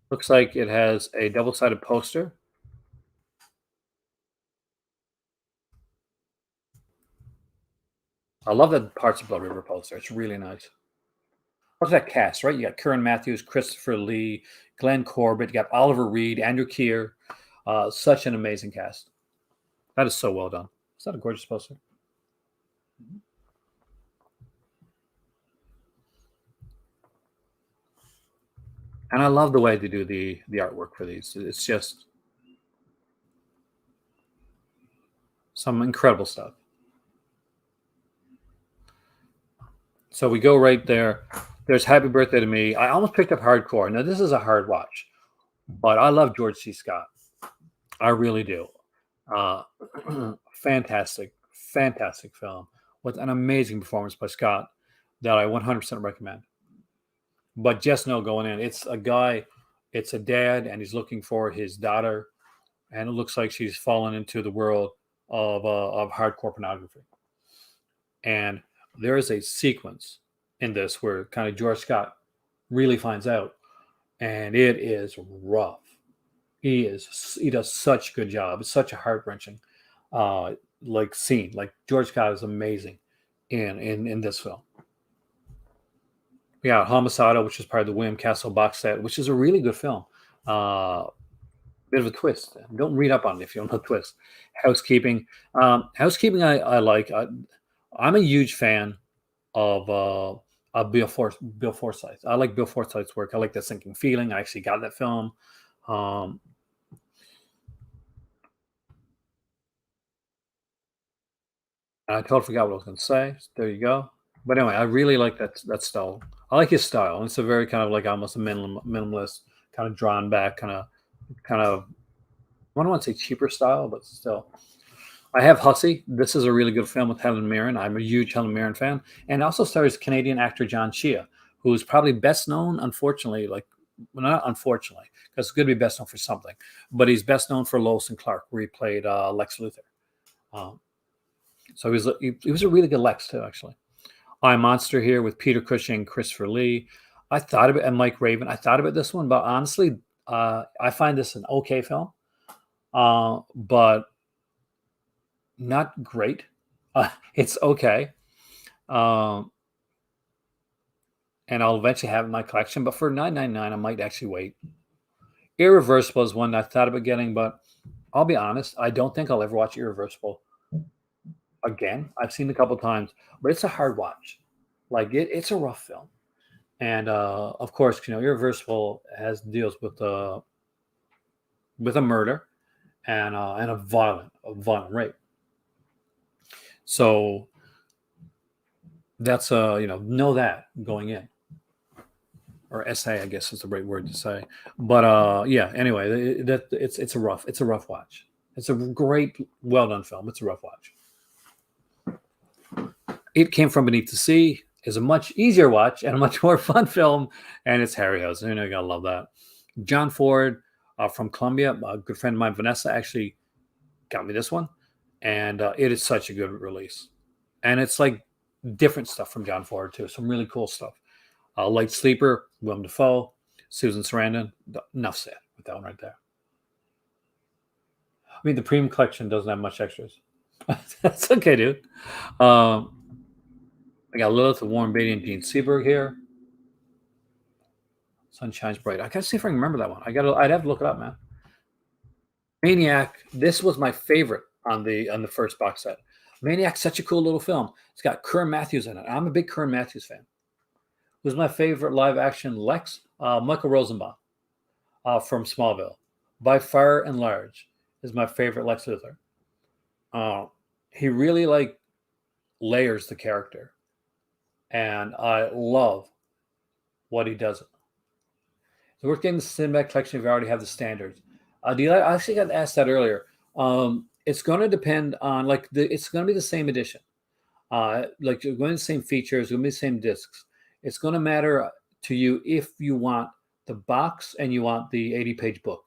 Looks like it has a double-sided poster. I love that Parts of Blood River poster. It's really nice. What's that cast, right? You got Curran Matthews, Christopher Lee, Glenn Corbett, you got Oliver Reed, Andrew Keir. Such an amazing cast. That is so well done. Is that a gorgeous poster? And I love the way they do the artwork for these. It's just some incredible stuff. So we go right there. There's Happy Birthday to Me. I almost picked up Hardcore. Now, this is a hard watch, but I love George C. Scott. I really do. Uh, fantastic film with an amazing performance by Scott that I 100% recommend. But just know going in, it's a dad, and he's looking for his daughter, and it looks like she's fallen into the world of hardcore pornography. And there is a sequence in this where kind of George Scott really finds out, and it is rough. He does such a good job. It's such a heart-wrenching scene. Like George Scott is amazing in this film. Yeah, Homicidal, which is part of the William Castle box set, which is a really good film. Bit of a twist. Don't read up on it if you don't know the twist. Housekeeping. Housekeeping I like. I'm a huge fan of Bill Forsyth. I like Bill Forsyth's work. I like that sinking feeling. I actually got that film. I totally forgot what I was going to say. There you go. But anyway, I really like that style. I like his style. It's a very kind of like almost a minimalist, kind of drawn back, kind of. I don't want to say cheaper style, but still. I have Hussey. This is a really good film with Helen Mirren. I'm a huge Helen Mirren fan, and also stars Canadian actor John Shea, who is probably best known, unfortunately, not unfortunately, because it's good to be best known for something, but he's best known for Lois and Clark, where he played Lex Luthor. So he was a really good Lex too, actually. I Monster here with Peter Cushing, Christopher Lee. I thought about and Mike Raven. I thought about this one, but honestly, I find this an okay film, but not great. It's okay, and I'll eventually have it in my collection. But for $9.99, I might actually wait. Irreversible is one I thought about getting, but I'll be honest, I don't think I'll ever watch Irreversible again. I've seen it a couple times, but it's a hard watch. It's a rough film, and of course, Irreversible deals with a murder and a violent rape. So that's know that going in, or SA, I guess is the right word to say. But yeah. Anyway, that it's a rough watch. It's a great, well done film. It's a rough watch. It Came From Beneath the Sea is a much easier watch and a much more fun film, and it's Harryhausen. You're gonna love that. John Ford from Columbia, a good friend of mine, Vanessa, actually got me this one, and it is such a good release. And it's like different stuff from John Ford too. Some really cool stuff. Light Sleeper, Willem Dafoe, Susan Sarandon. Enough said with that one right there. I mean, the premium collection doesn't have much extras. That's okay, dude. Um, I got Lilith of Warren Beatty and Gene Seberg here. Sun Shines Bright. I gotta see if I can remember that one. I'd have to look it up, man. Maniac. This was my favorite on the first box set. Maniac's such a cool little film. It's got Curran Matthews in it. I'm a big Curran Matthews fan. Who's my favorite live action Lex? Michael Rosenbaum from Smallville. By far and large is my favorite Lex Luthor. He really like layers the character, and I love what he does. So we're getting the Sinbad collection. We already have the standards. I actually got asked that earlier. It's going to depend on it's going to be the same edition. Like you're going to the same features, going to be the same discs. It's going to matter to you if you want the box and you want the 80-page book.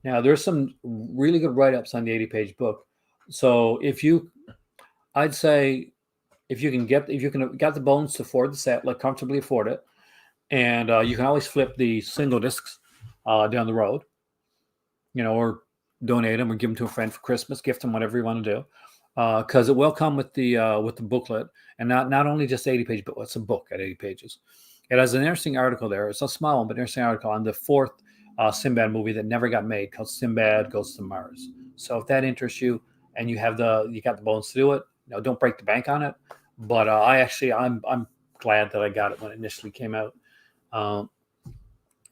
Now, there's some really good write-ups on the 80-page book. So I'd say if you can got the bones to afford the set, like comfortably afford it, and you can always flip the single discs down the road, or donate them or give them to a friend for Christmas, gift them, whatever you want to do, because it will come with the booklet, and not only just 80-page, but it's a book at 80 pages. It has an interesting article there. It's a small one, but interesting article on the fourth Sinbad movie that never got made, called Sinbad Goes to Mars. So if that interests you and you got the bones to do it, don't break the bank on it. But I'm glad that I got it when it initially came out,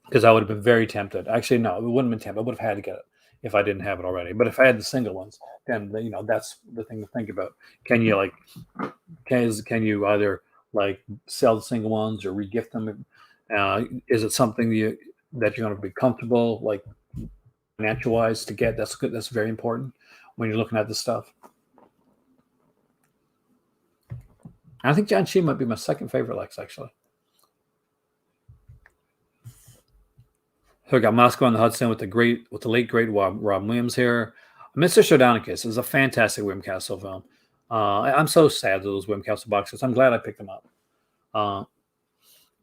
because I would have been very tempted. Actually, no, it wouldn't have been tempted. I would have had to get it if I didn't have it already. But if I had the single ones, then that's the thing to think about. Can you either like sell the single ones or regift them? Is it something that you're going to be comfortable, like financial wise, to get? That's good. That's very important when you're looking at this stuff. I think John Sheen might be my second favorite Lex, actually. So we got Moscow on the Hudson with the late great Rob Williams here. Mr. Sardonicus is a fantastic Wim Castle film. I'm so sad that those Wim Castle boxes. I'm glad I picked them up.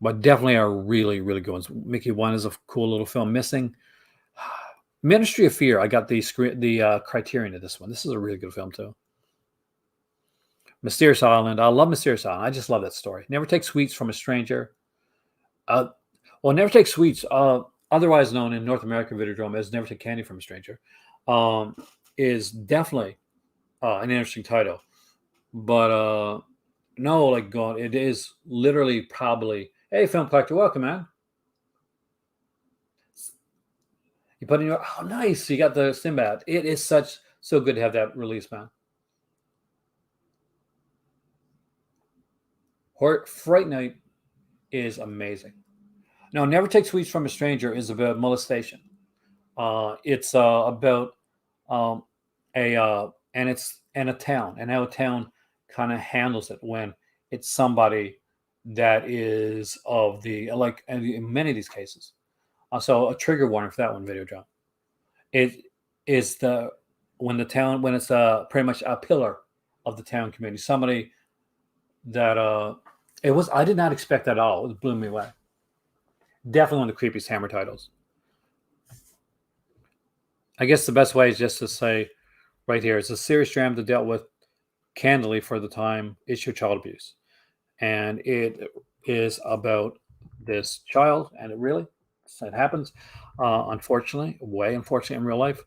But definitely are really, really good ones. Mickey 1 is a cool little film. Missing Ministry of Fear. I got the Criterion of this one. This is a really good film too. Mysterious Island. I love Mysterious Island. I just love that story. Never Take Sweets from a Stranger. Never Take Sweets, otherwise known in North American Videodrome as Never Take Candy from a Stranger, is definitely an interesting title. But no, like God, it is literally probably, hey, film collector, welcome, man. You put in your, oh, nice. You got the Sinbad. It is so good to have that release, man. Fright Night is amazing. No, Never Take Sweets from a Stranger is about molestation. It's about a town, and how a town kind of handles it when it's somebody that is of the, like in many of these cases. So a trigger warning for that one, Videodrome. It is when it's pretty much a pillar of the town community, somebody that I did not expect that at all. It blew me away. Definitely one of the creepiest Hammer titles. I guess the best way is just to say right here, it's a serious drama that dealt with candidly for the time issue of child abuse. And it is about this child, and it happens, unfortunately in real life,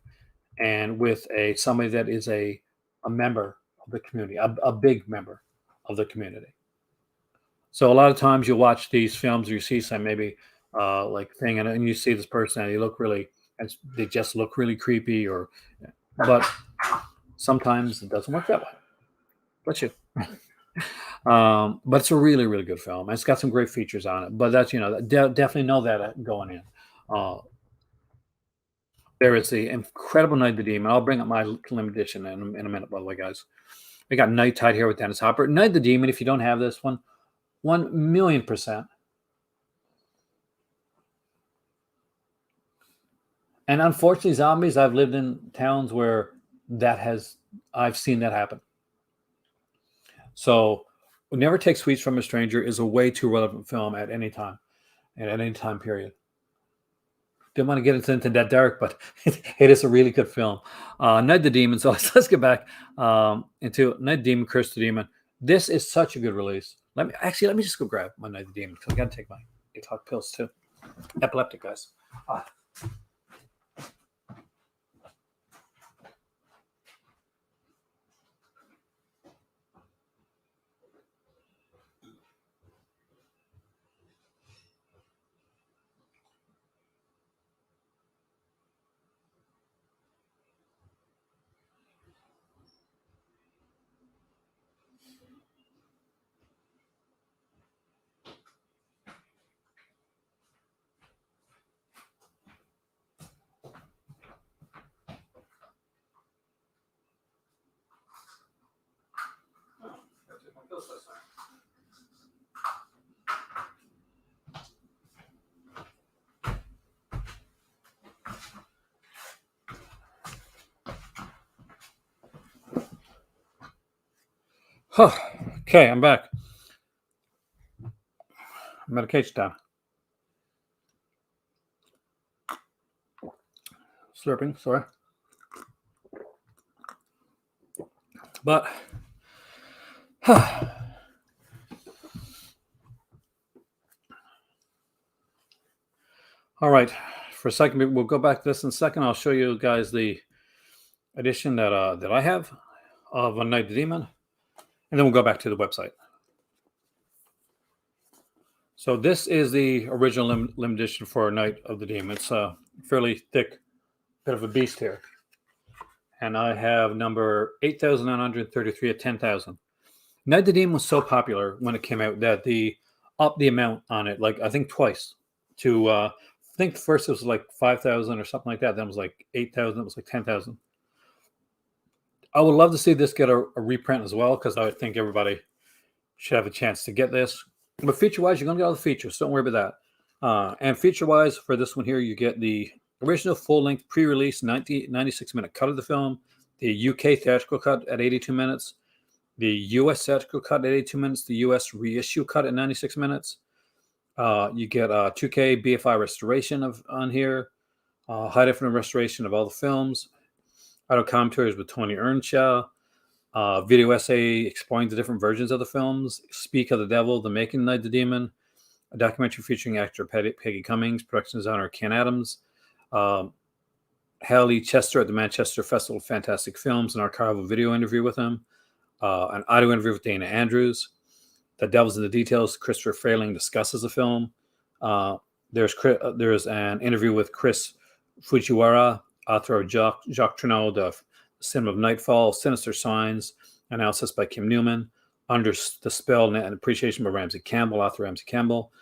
and with somebody that is a member of the community, a big member of the community. So a lot of times you watch these films, or you see some maybe like thing, and you see this person, and they just look really creepy, but sometimes it doesn't work that way. Bless you. But it's a really, really good film. It's got some great features on it. But that's definitely know that going in. Uh, there is the incredible Night of the Demon. I'll bring up my limited edition in a minute, by the way, guys. We got Night Tide here with Dennis Hopper. Night of the Demon. If you don't have this one, 1,000,000%. And unfortunately, zombies. I've lived in towns where I've seen that happen. So, Never Take Sweets from a Stranger is a way too relevant film at any time, and at any time period. Didn't want to get into that dark, but it is a really good film. Night of the Demon. So let's get back into Night of the Demon, Curse the Demon. This is such a good release. Let me just go grab my Night of the Demon because I got to take my 8 o'clock pills too. Epileptic, guys. Okay, I'm back. Medication time. Slurping, sorry. But all right, for a second, we'll go back to this in a second. I'll show you guys the edition that I have of A Night of the Demon, and then we'll go back to the website. So this is the original limited edition for Night of the Demon. It's a fairly thick bit of a beast here. And I have number 8,933 at 10,000. Night of the Demon was so popular when it came out that they upped the amount on it, like I think twice. I think first it was like 5,000 or something like that. Then it was like 8,000. It was like 10,000. I would love to see this get a reprint as well because I think everybody should have a chance to get this. But feature-wise, you're going to get all the features. So don't worry about that. And feature-wise, for this one here, you get the original full-length pre-release 96-minute cut of the film, the UK theatrical cut at 82 minutes, the US theatrical cut at 82 minutes, the US reissue cut at 96 minutes. You get a 2K BFI restoration on here, high definition restoration of all the films, audio commentaries with Tony Earnshaw, video essay exploring the different versions of the films, Speak of the Devil, The Making of Night of the Demon, a documentary featuring actor Peggy Cummings, production designer Ken Adams, Haley Chester at the Manchester Festival of Fantastic Films, an archival video interview with him, an audio interview with Dana Andrews, The Devil's in the Details, Christopher Frayling discusses the film. There's an interview with Chris Fujiwara, author of Jacques Tourneau, The Cinema of Nightfall, Sinister Signs, analysis by Kim Newman, Under the Spell and Appreciation by Ramsey Campbell, author Ramsey Campbell.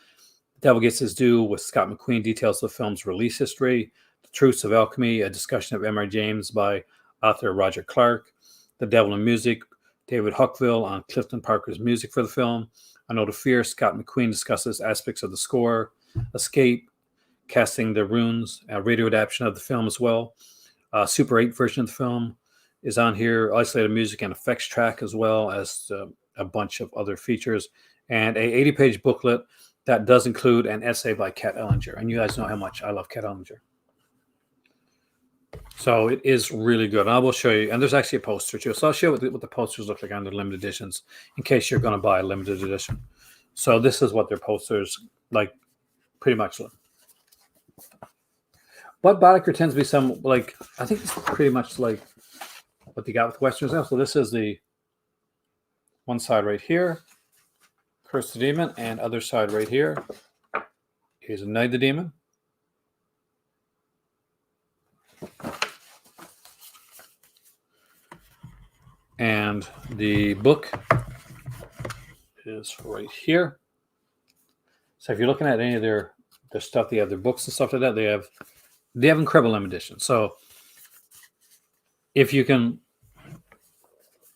The Devil Gets His Due with Scott McQueen, details the film's release history. The Truths of Alchemy, a discussion of M.R. James by author Roger Clark. The Devil in Music, David Huckville on Clifton Parker's music for the film. A Note of Fear, Scott McQueen discusses aspects of the score. Escape, Casting the Runes, a radio adaptation of the film as well. Super 8 version of the film is on here, isolated music and effects track, as well as a bunch of other features, and a 80-page booklet that does include an essay by Kat Ellinger. And you guys know how much I love Kat Ellinger. So it is really good. I will show you, and there's actually a poster too. So I'll show you what the posters look like on the limited editions in case you're going to buy a limited edition. So this is what their posters like pretty much look. But Boddicker tends to be some, like, I think it's pretty much like what they got with Westerns now. So this is the one side right here, Curse the Demon, and other side right here is Night of the Demon. And the book is right here. So if you're looking at any of their stuff, they have their books and stuff like that. They have incredible limited edition. So if you can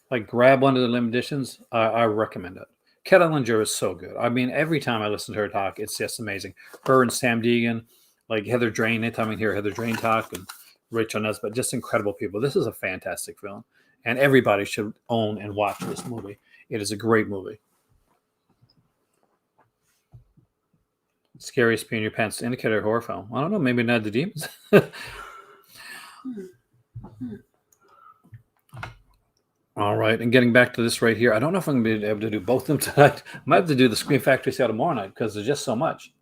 like grab one of the limited editions, I recommend it. Kat Ellinger is so good. I mean, every time I listen to her talk, it's just amazing. Her and Sam Deegan, like Heather Drain. Anytime I hear Heather Drain talk, and Rachel Nesbitt, just incredible people. This is a fantastic film, and everybody should own and watch this movie. It is a great movie. Scariest Pee in Your Pants indicator horror film. I don't know. Maybe Night of the Demons. All right, and getting back to this right here, I don't know if I'm going to be able to do both of them tonight. I might have to do the Scream Factory sale tomorrow night because there's just so much.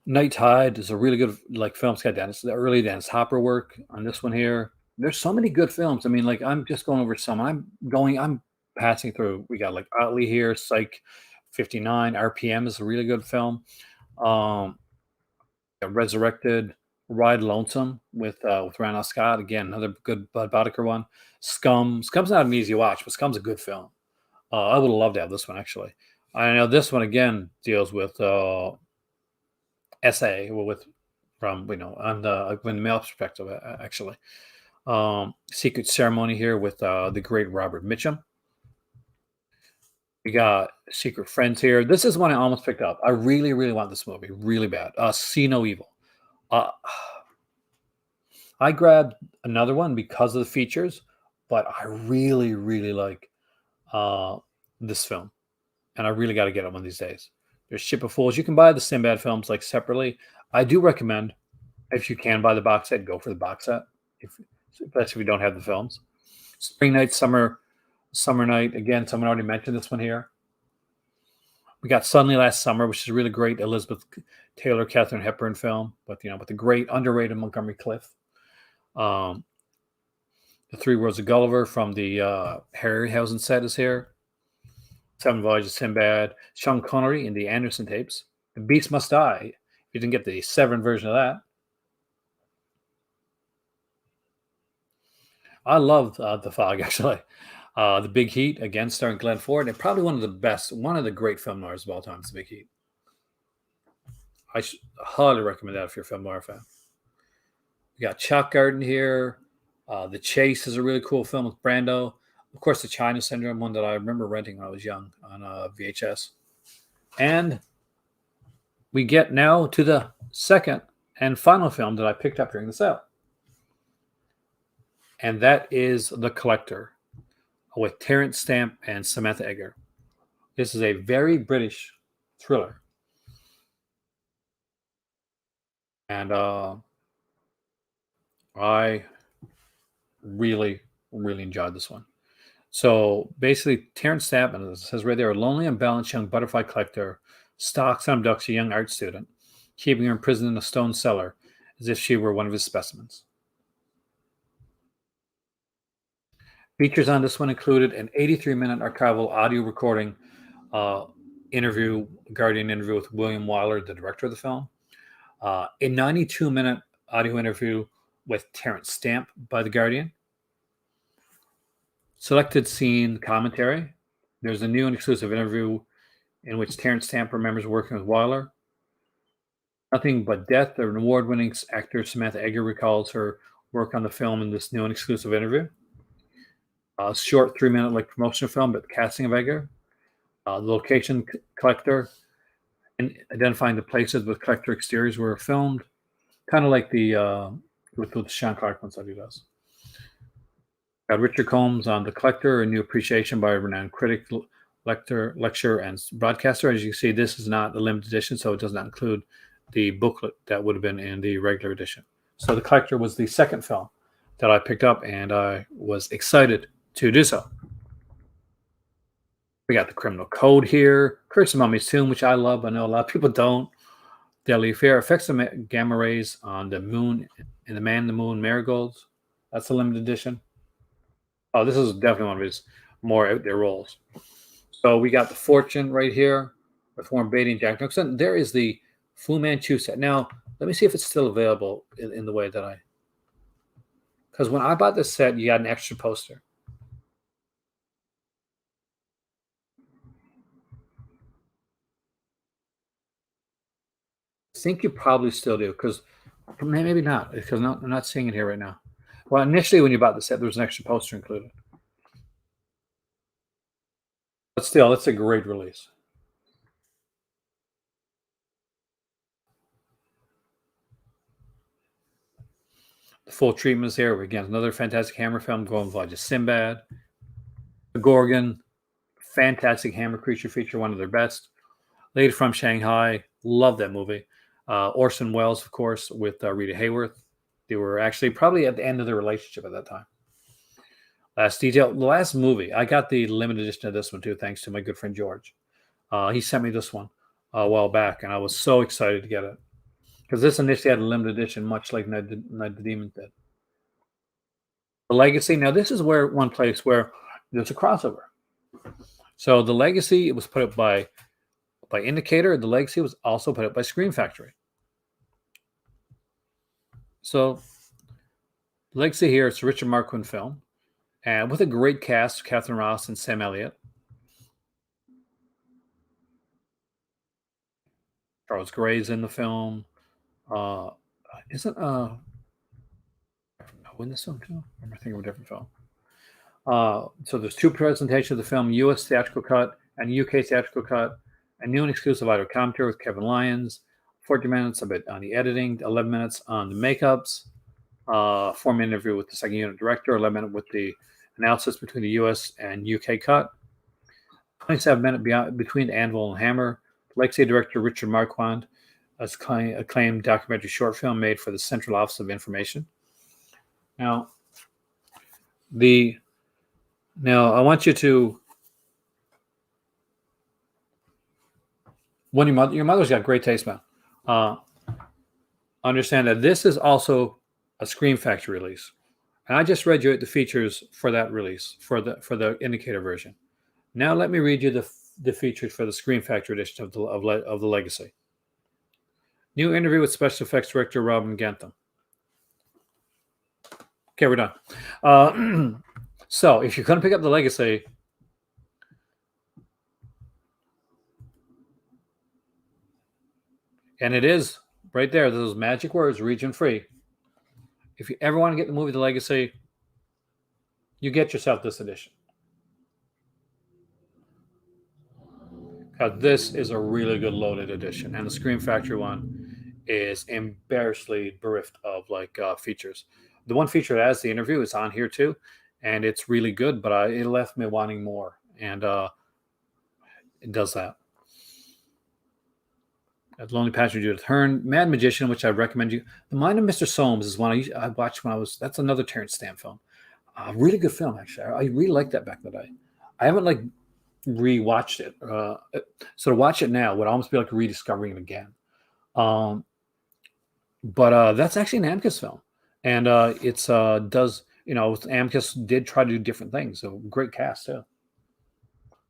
Night Tide is a really good film. It's got the early Dennis Hopper work on this one here. There's so many good films. I mean, like I'm just going over some. I'm passing through. We got like Otley here, Psych 59, RPM is a really good film. Resurrected, Ride Lonesome with Randall Scott. Again, another good Bud Boddicker one. Scum's not an easy watch, but Scum's a good film. I would have loved to have this one actually. I know this one again deals with SA from on the male perspective actually. Secret Ceremony here with the great Robert Mitchum. We got Secret Friends here. This is one I almost picked up. I really, really want this movie, really bad. See No Evil. I grabbed another one because of the features, but I really, really like this film, and I really got to get it one of these days. There's Ship of Fools. You can buy the Sinbad films like separately. I do recommend, if you can buy the box set, go for the box set. Especially if you don't have the films. Spring Night, Summer Night. Again, someone already mentioned this one here. We got Suddenly Last Summer, which is a really great Elizabeth Taylor, Katharine Hepburn film, but with the great underrated Montgomery Clift. The Three Worlds of Gulliver from the Harryhausen set is here. 7 Voyages of Sinbad. Sean Connery in the Anderson tapes. The Beast Must Die. You didn't get the Severn version of that. I love The Fog, actually. The Big Heat, again, starring Glenn Ford. And probably one of the great film noirs of all time is The Big Heat. I highly recommend that if you're a film noir fan. We got Chalk Garden here. The Chase is a really cool film with Brando. Of course, The China Syndrome, one that I remember renting when I was young on VHS. And we get now to the second and final film that I picked up during the sale. And that is The Collector with Terence Stamp and Samantha Eggar. This is a very British thriller. And I really, really enjoyed this one. So basically, Terence Stamp, and it says right there, a lonely, unbalanced young butterfly collector stalks and abducts a young art student, keeping her imprisoned in a stone cellar as if she were one of his specimens. Features on this one included an 83-minute archival audio recording Guardian interview with William Wyler, the director of the film, a 92-minute audio interview with Terence Stamp by The Guardian, selected scene commentary. There's a new and exclusive interview in which Terence Stamp remembers working with Wyler. Nothing But Death, an award-winning actor Samantha Eggar recalls her work on the film in this new and exclusive interview. A short 3-minute promotional film, but casting of Eggar. The location collector, and identifying the places with collector exteriors were filmed, kind of like the with Sean Clark ones that he does. Got Richard Combs on The Collector, a new appreciation by a renowned critic, lecturer, and broadcaster. As you can see, this is not the limited edition, so it does not include the booklet that would have been in the regular edition. So The Collector was the second film that I picked up, and I was excited to do so. We got The Criminal Code here, Curse of Mummy's Tomb, which I love. I know a lot of people don't. Deadly Affair, Effects of Gamma Rays on the Moon and the Man in the Moon Marigolds. That's a limited edition. Oh, this is definitely one of his more out there roles. So we got The Fortune right here with Warren Beatty and Jack Nicholson. There is the Fu Manchu set. Now, let me see if it's still available in the way that I because when I bought this set, you got an extra poster. I think you probably still do, because maybe not, because I'm not seeing it here right now. Well, initially when you bought the set, there was an extra poster included, but still, it's a great release. The full treatment is here. Again, another fantastic Hammer film going by just Sinbad, the Gorgon, fantastic Hammer creature feature, one of their best. Lady from Shanghai, love that movie. Orson Welles, of course, with Rita Hayworth. They were actually probably at the end of their relationship at that time. Last detail, the last movie. I got the limited edition of this one too, thanks to my good friend George. He sent me this one a while back, and I was so excited to get it because this initially had a limited edition, much like Night the Demon did. The Legacy. Now, this is where one place where there's a crossover. So the Legacy, it was put up by Indicator. The Legacy was also put up by Scream Factory. So Legacy here, it's a Richard Marquand film, and with a great cast: Catherine Ross and Sam Elliott. Charles Gray's in the film. Uh, isn't in this film too? Or am I thinking of a different film? So there's two presentations of the film: U.S. theatrical cut and U.K. theatrical cut. A new and exclusive audio commentary with Kevin Lyons. 40 minutes of it on the editing, 11 minutes on the makeups, 4-minute interview with the second unit director, 11 minutes with the analysis between the U.S. and U.K. cut, 27-minute between the Anvil and Hammer. Legacy director Richard Marquand, acclaimed documentary short film made for the Central Office of Information. Now, I want you to, when your mother's got great taste, man. Understand that this is also a Scream Factory release, and I just read you the features for that release for the Indicator version. Now let me read you the features for the Scream Factory edition of the Legacy. New interview with special effects director Robin Gantham. Okay, we're done. So if you're going to pick up the Legacy, and it is right there, those magic words, region free. If you ever want to get the movie The Legacy, you get yourself this edition. This is a really good loaded edition, and the Scream Factory one is embarrassingly bereft of features. The one feature that has the interview is on here too, and it's really good, but it left me wanting more, and it does that. The Lonely Passenger, Judith Hearn, Mad Magician, which I recommend you. The Mind of Mr. Soames is one I watched when that's another Terrence Stamp film. Really good film, actually. I really liked that back in the day. I haven't rewatched it. So to watch it now would almost be like rediscovering it again. But that's actually an Amicus film. And it's Amicus did try to do different things. So great cast, too.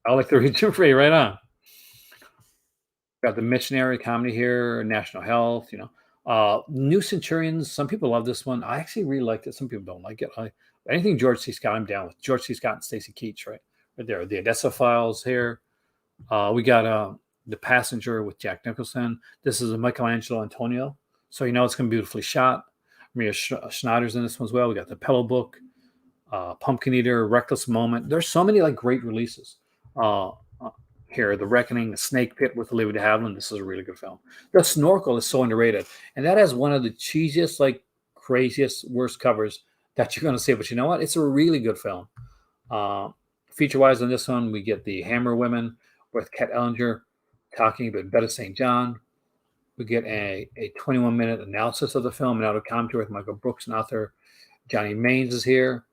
I like the region free, right on. Got the missionary comedy here, National Health, New Centurions. Some people love this one. I actually really liked it. Some people don't like it. Anything George C. Scott, I'm down with. George C. Scott and Stacy Keach, right there. The Odessa Files here. We got The Passenger with Jack Nicholson. This is a Michelangelo Antonio. So it's going to be beautifully shot. Maria Schneider's in this one as well. We got The Pillow Book, Pumpkin Eater, Reckless Moment. There's so many great releases. Here, The Reckoning, The Snake Pit with Olivia de Havilland. This is a really good film. The Snorkel is so underrated, and that has one of the cheesiest, craziest, worst covers that you're going to see. But you know what? It's a really good film. Feature-wise on this one, we get the Hammer Women with Kat Ellinger talking about Betta St. John. We get a 21-minute analysis of the film and audio commentary with Michael Brooks and author Johnny Maines is here.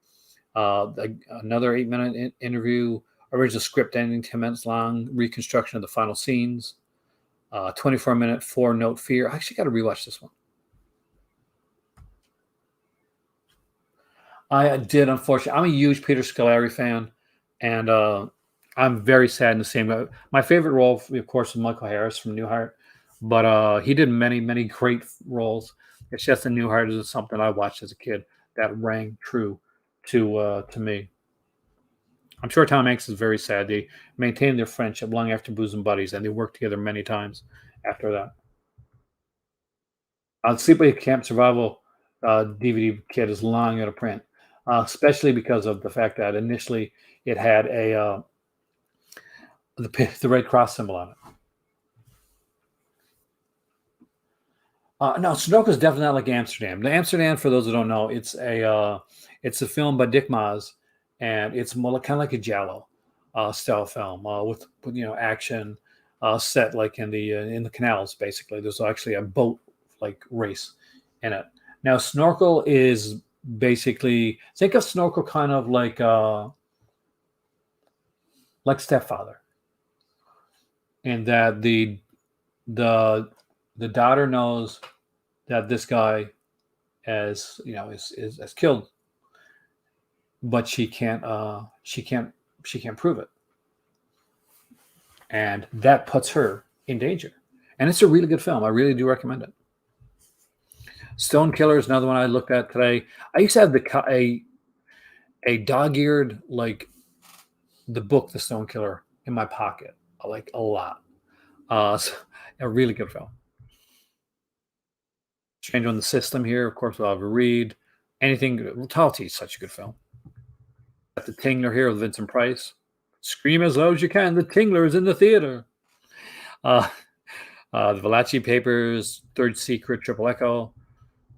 Another 8-minute interview. Original script ending 10 minutes long, reconstruction of the final scenes, 24-minute 4-note fear. I actually got to rewatch this one. I did, unfortunately. I'm a huge Peter Scolari fan, and I'm very sad in the same. My favorite role, of course, is Michael Harris from Newhart, but he did many, many great roles. It's just the Newhart is something I watched as a kid. that rang true to me. I'm sure Tom Hanks is very sad. They maintained their friendship long after bosom buddies, and they worked together many times after that. Sleepaway Camp Survival DVD kit is long out of print, especially because of the fact that initially it had the Red Cross symbol on it. No, Sudoku is definitely not like Amsterdam. The Amsterdam, for those who don't know, it's a film by Dick Maas, and it's more kind of like a Giallo style film with action set like in the canals. Basically, there's actually a boat like race in it. Now, Snorkel is basically think of Snorkel kind of like Stepfather, in that the the daughter knows that this guy is killed, but she can't prove it, and that puts her in danger. And it's a really good film. I really do recommend it. Stone Killer is another one I looked at today. I used to have a dog-eared like the book The Stone Killer in my pocket like a lot. So, a really good film. Change on the System here, of course. We'll have a read. Anything. Talty is such a good film. Got The Tingler here with Vincent Price. Scream as loud as you can. The Tingler is in the theater. Uh, the Valachi Papers, Third Secret, Triple Echo.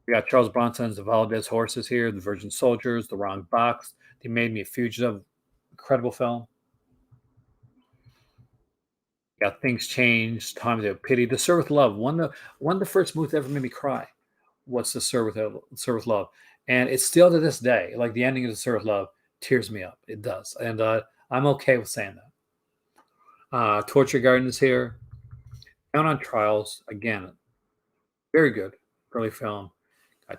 We got Charles Bronson's The Valdez Horses here, The Virgin Soldiers, The Wrong Box. They Made Me a Fugitive. Incredible film. Got Things Change, Times of Pity. To Serve with Love. One of the first movies that ever made me cry. What's To Serve with Love? And it's still to this day, like the ending of To Serve with Love, tears me up. It does. And I'm okay with saying that. Torture Garden is here. Down on Trials, again, very good early film.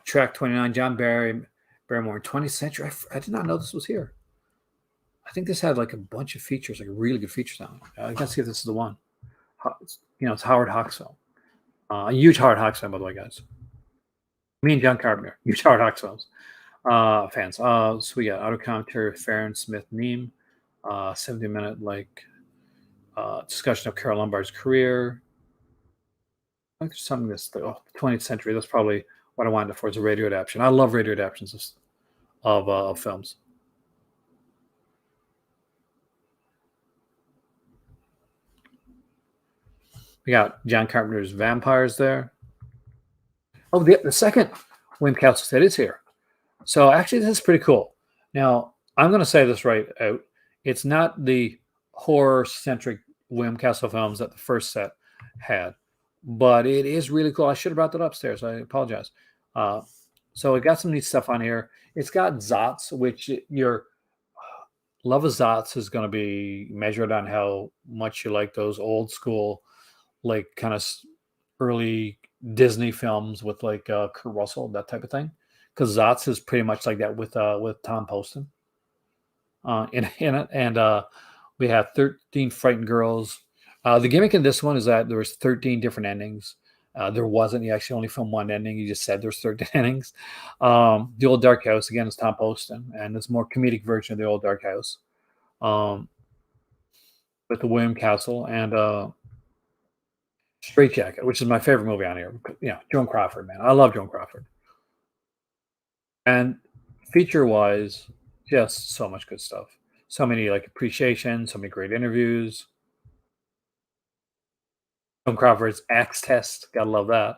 Track 29, John Barrymore in 20th Century. I did not know this was here. I think this had like a bunch of features, like really good features on it. I gotta see if this is the one. It's Howard Hawks film. A huge Howard Hawks fan, by the way, guys. Me and John Carpenter, huge Howard Hawks films fans. So we got auto commentary, Farron Smith Neem, 70-minute discussion of Carol Lombard's career. I think there's something that's the 20th century. That's probably what I wanted for is a radio adaptation. I love radio adaptations of films. We got John Carpenter's Vampires there. Oh, the second William Castle set is here. So actually, this is pretty cool. Now, I'm going to say this right out. It's not the horror-centric William Castle films that the first set had, but it is really cool. I should have brought that upstairs. I apologize. So it got some neat stuff on here. It's got Zots, which your love of Zots is going to be measured on how much you like those old school, like kind of early Disney films with like Kurt Russell, that type of thing. Because Zots is pretty much like that with Tom Poston in it, and we have 13 Frightened Girls. The gimmick in this one is that there was 13 different endings. There wasn't. You actually only filmed one ending. You just said there's 13 endings. The Old Dark House, again, is Tom Poston, and it's a more comedic version of The Old Dark House with the William Castle and Straight Jacket, which is my favorite movie on here. Joan Crawford, man. I love Joan Crawford. And feature-wise, just so much good stuff. So many appreciation, so many great interviews. Joan Crawford's Axe Test, gotta love that.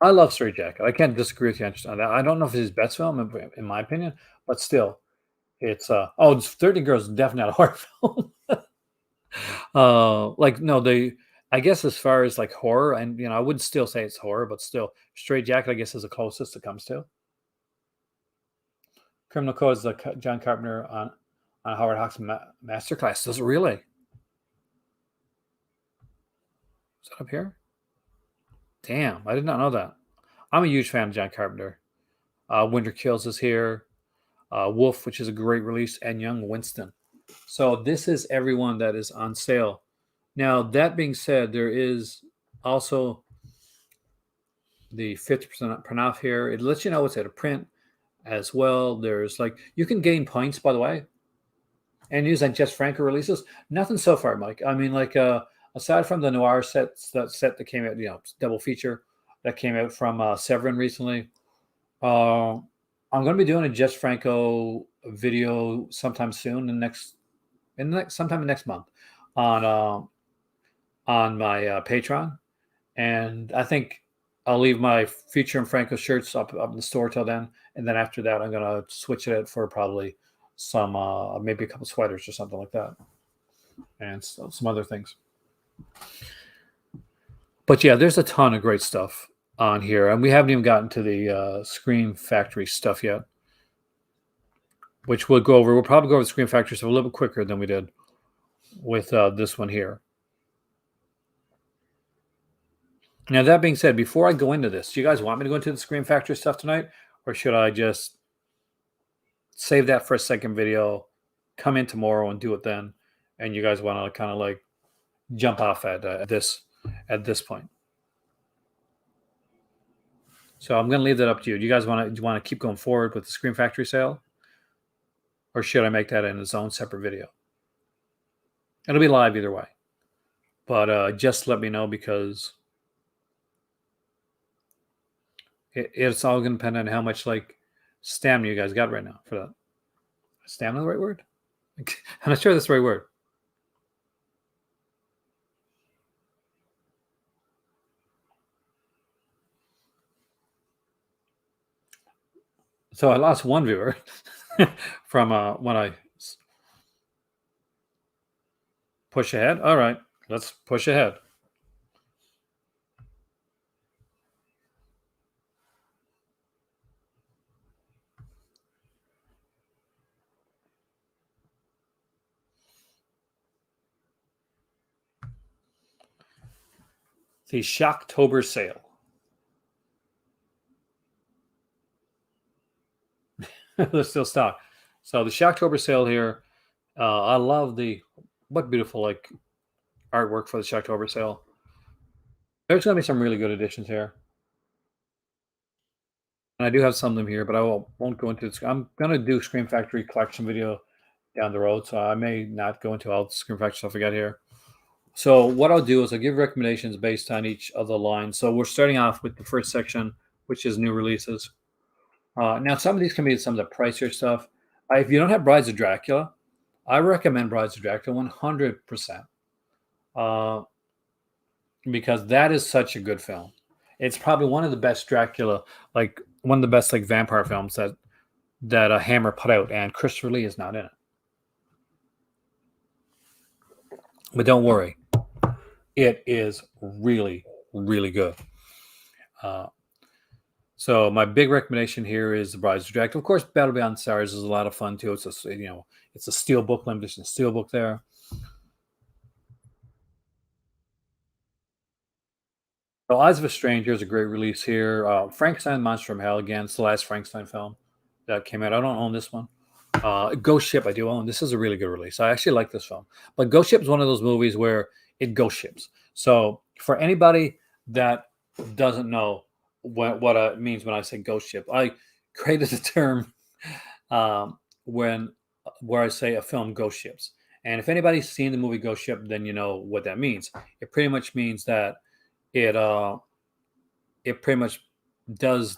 I love Straight Jacket. I can't disagree with you on that. I don't know if it's his best film, in my opinion, but still, it's 13 Girls is definitely not a horror film. No, I guess as far as horror, and I wouldn't still say it's horror, but still, Straight Jacket, I guess, is the closest it comes to. Criminal Code is the John Carpenter on Howard Hawks Masterclass. Does it really? Is that up here? Damn, I did not know that. I'm a huge fan of John Carpenter. Winter Kills is here. Wolf, which is a great release, and Young Winston. So this is everyone that is on sale. Now, that being said, there is also the 50% off here. It lets you know what's out of print as well. There's like, you can gain points, by the way, and use like Jess Franco releases. Nothing so far, Mike. I mean, like, aside from the noir set that came out, double feature that came out from Severin recently. I'm going to be doing a Jess Franco video sometime soon, sometime next month on my Patreon, and I think I'll leave my Feature and Franco shirts up in the store till then, and then after that, I'm going to switch it out for probably some maybe a couple sweaters or something like that, and some other things. But yeah, there's a ton of great stuff on here, and we haven't even gotten to the Scream Factory stuff yet, which we'll go over. We'll probably go over the Scream Factory stuff a little bit quicker than we did with this one here. Now, that being said, before I go into this, do you guys want me to go into the Scream Factory stuff tonight, or should I just save that for a second video, come in tomorrow and do it then, and you guys want to kind of like jump off at this point? So I'm going to leave that up to you. Do you guys want to keep going forward with the Scream Factory sale, or should I make that in its own separate video? It'll be live either way, but just let me know, because it's all going to depend on how much like stamina you guys got right now for that. Stamina the right word? I'm not sure that's the right word. So I lost one viewer from when I push ahead. All right, let's push ahead. The Shocktober sale. There's still stock. So the Shocktober sale here. I love what beautiful like artwork for the Shocktober sale. There's going to be some really good editions here. And I do have some of them here, but I won't go into it. I'm going to do Scream Factory collection video down the road, so I may not go into all the Scream Factory stuff I got here. So what I'll do is I'll give recommendations based on each of the lines. So we're starting off with the first section, which is new releases. Now, some of these can be some of the pricier stuff. If you don't have Brides of Dracula, I recommend Brides of Dracula 100%, because that is such a good film. It's probably one of the best Dracula, like one of the best like vampire films that Hammer put out, and Christopher Lee is not in it. But don't worry, it is really, really good. So my big recommendation here is The Brides of Dracula. Of course, Battle Beyond the Stars is a lot of fun too. It's a steelbook, limited edition steelbook there. So Eyes of a Stranger is a great release here. Frankenstein Monster from Hell, again, it's the last Frankenstein film that came out. I don't own this one. Ghost Ship I do own. This is a really good release. I actually like this film. But Ghost Ship is one of those movies where it ghost ships. So for anybody that doesn't know what it means when I say ghost ship, I created a term where I say a film ghost ships. And if anybody's seen the movie Ghost Ship, then you know what that means. It pretty much means that it pretty much does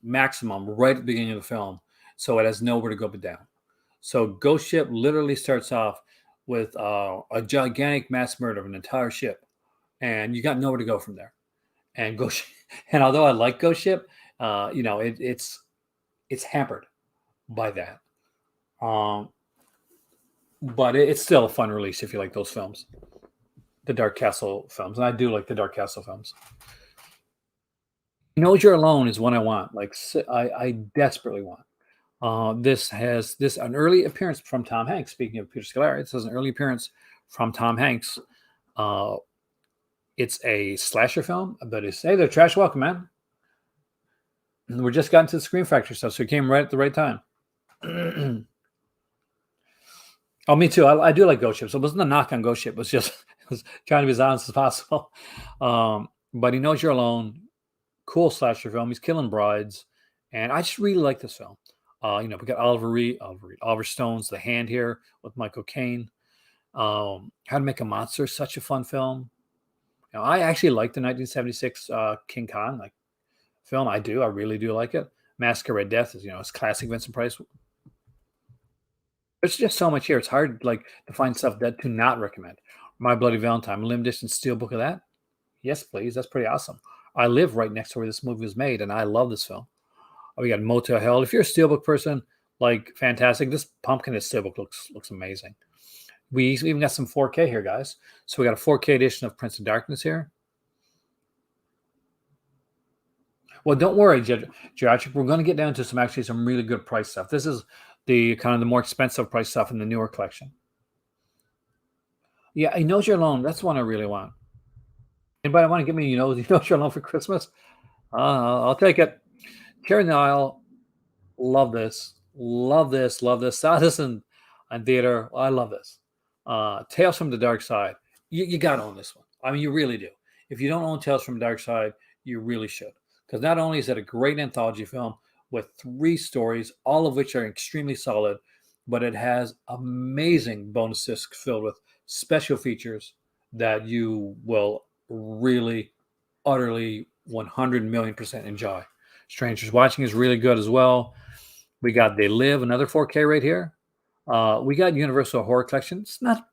maximum right at the beginning of the film, so it has nowhere to go but down. So Ghost Ship literally starts off with a gigantic mass murder of an entire ship, and you got nowhere to go from there. And and although I like Ghost Ship, it's hampered by that. But it's still a fun release if you like those films, the Dark Castle films, and I do like the Dark Castle films. Knows You're Alone is one I want. Like I desperately want. This has an early appearance from Tom Hanks. Speaking of Peter Scolari, this has an early appearance from Tom Hanks. It's a slasher film, but they're trash welcome, man. We're just gotten to the Scream Factory stuff, so it came right at the right time. Oh, me too. I do like Ghost Ship. So it wasn't a knock on Ghost Ship. It was trying to be as honest as possible. But He Knows You're Alone cool slasher film. He's killing brides, and I just really like this film. We got Oliver Stone's The Hand here with Michael Caine. How to Make a Monster, such a fun film. I actually like the 1976 King Kong film. I really do like it. Massacre Red Death is it's classic Vincent Price. There's just so much here. It's hard to find stuff that to not recommend. My Bloody Valentine, limited edition steelbook of that. Yes, please. That's pretty awesome. I live right next to where this movie was made, and I love this film. We got Motel Hell. If you're a steelbook person, fantastic. This Pumpkinhead steelbook looks amazing. We even got some 4K here, guys. So we got a 4K edition of Prince of Darkness here. Well, don't worry, Judge. We're going to get down to some really good price stuff. This is the kind of the more expensive price stuff in the newer collection. Yeah, I Know You're Alone. That's one I really want. Anybody want to give me you know You're Alone for Christmas? I'll take it. Carrie in the Aisle. Love this. Love this. Love this. Saw this in theater. I love this. Tales from the Dark Side. You got to own this one. I mean, you really do. If you don't own Tales from the Dark Side, you really should. Because not only is it a great anthology film with 3 stories, all of which are extremely solid, but it has amazing bonus discs filled with special features that you will really, utterly 100 million% enjoy. Strangers Watching is really good as well. We got They Live, another 4K right here. We got Universal Horror Collection. It's not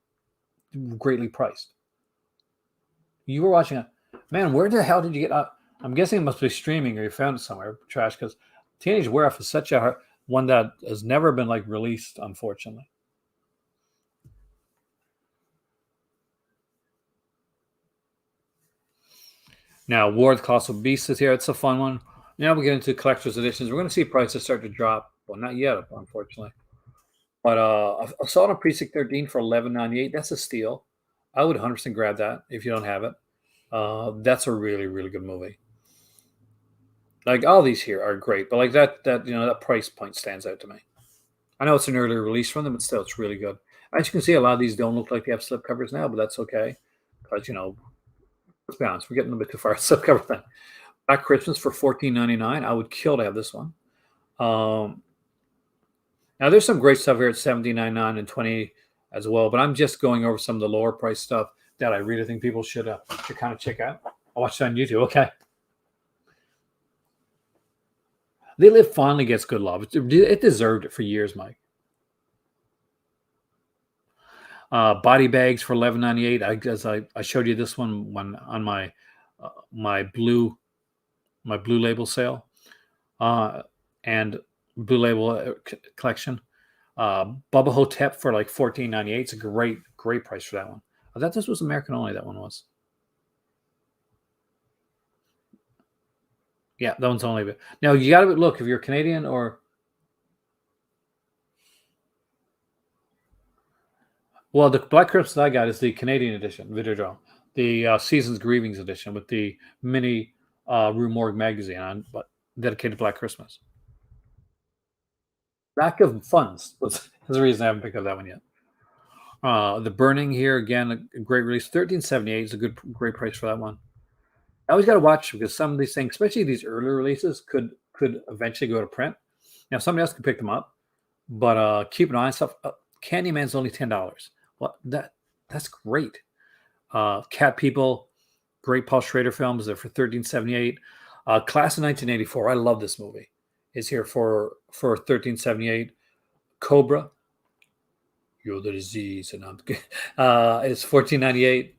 greatly priced. You were watching it. Man, where the hell did you get I'm guessing it must be streaming or you found it somewhere, Trash, because Teenage Werewolf is such a one that has never been released, unfortunately. Now, War of the Colossal Beasts is here. It's a fun one. Now we get into collector's editions. We're going to see prices start to drop. Well, not yet, unfortunately. But I saw it on Precinct 13 for $11.98. That's a steal. I would 100% grab that if you don't have it. That's a really, really good movie. All these here are great, but that price point stands out to me. I know it's an earlier release from them, but still, it's really good. As you can see, a lot of these don't look like they have slipcovers now, but that's okay. Because, let's be honest, we're getting a bit too far slipcover thing. Black Christmas for $14.99. I would kill to have this one. Now, there's some great stuff here at $17.99 and $20 as well, but I'm just going over some of the lower price stuff that I really think people should kind of check out. I'll watch it on YouTube. Okay. They Live finally gets good love. It deserved it for years, Mike. Body bags for $11.98. I showed you this one when on my blue label sale and blue label collection. Bubba Hotep for $14.98. It's a great price for that one. I thought this was American only. That one was. Yeah, that one's only. Now you got to look if you're Canadian or. Well, the Black Christmas I got is the Canadian edition, Videodrome, the Seasons Grievings edition with the mini Rue Morgue magazine on, but dedicated to Black Christmas. Lack of funds was the reason I haven't picked up that one yet. The Burning here again, a great release, $13.78 is a great price for that one. I always got to watch because some of these things, especially these earlier releases, could eventually go to print. Now somebody else could pick them up, but keep an eye on stuff. Candyman's only $10. Well, that's great. Cat People, great Paul Schrader films. They're for $13.78. Class of 1984. I love this movie. Is here for $13.78. Cobra. You're the disease, and it's $14.98.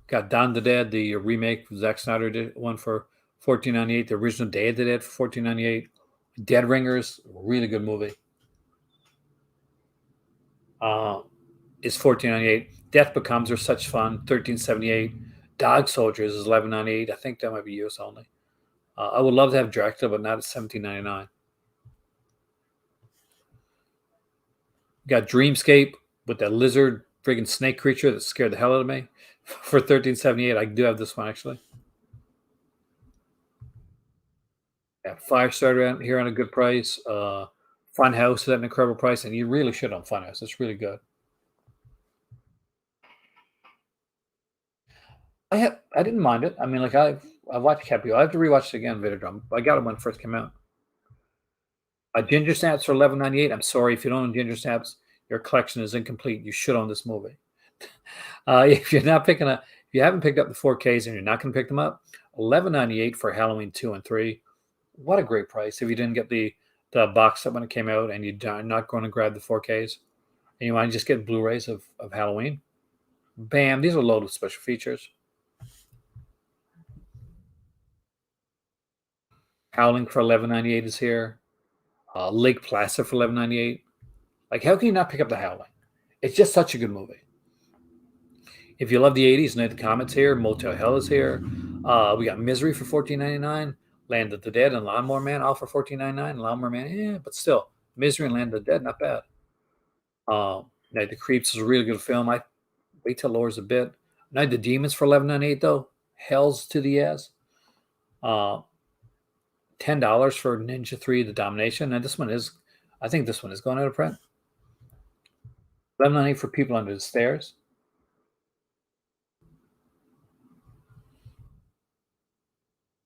Got Dawn of the Dead, the remake, Zack Snyder one for $14.98. The original Day of the Dead for $14.98. Dead Ringers, really good movie. Is $14.98. Death Becomes are such fun, $13.78. Dog Soldiers is $11.98. I think that might be US only. I would love to have Dracula, but not at $17.99. Got Dreamscape with that lizard friggin' snake creature that scared the hell out of me for $13.78. I do have this one actually. Yeah, Firestarter here on a good price. Funhouse at an incredible price, and you really should on Funhouse. It's really good. I didn't mind it. I mean, like I watched Cappy. I have to rewatch it again, Videodrome. I got it when it first came out. Ginger Snaps for 11.98. I'm sorry if you don't own Ginger Snaps, your collection is incomplete. You should own this movie. If you're not picking up, if you haven't picked up the 4Ks and you're not going to pick them up, 11.98 for Halloween 2 and 3. What a great price! If you didn't get the box set when it came out and you're not going to grab the 4Ks and you want to just get Blu-rays of Halloween, bam! These are loaded with special features. Howling for 11.98 is here. Lake Placid for 11.98. Like, how can you not pick up the Howling? It's just such a good movie. If you love the 80s, Night of the Comet's here. Motel Hell is here. We got Misery for 14.99. Land of the Dead and Lawnmower Man all for 14.99. Lawnmower Man, yeah, but still, Misery and Land of the Dead, not bad. Night of the Creeps is a really good film. I wait till lowers a bit. Night of the Demons for 11.98 though. Hell's to the ass. $10 for Ninja 3: The Domination. And I think this one is going out of print. 11.98 for People Under the Stairs.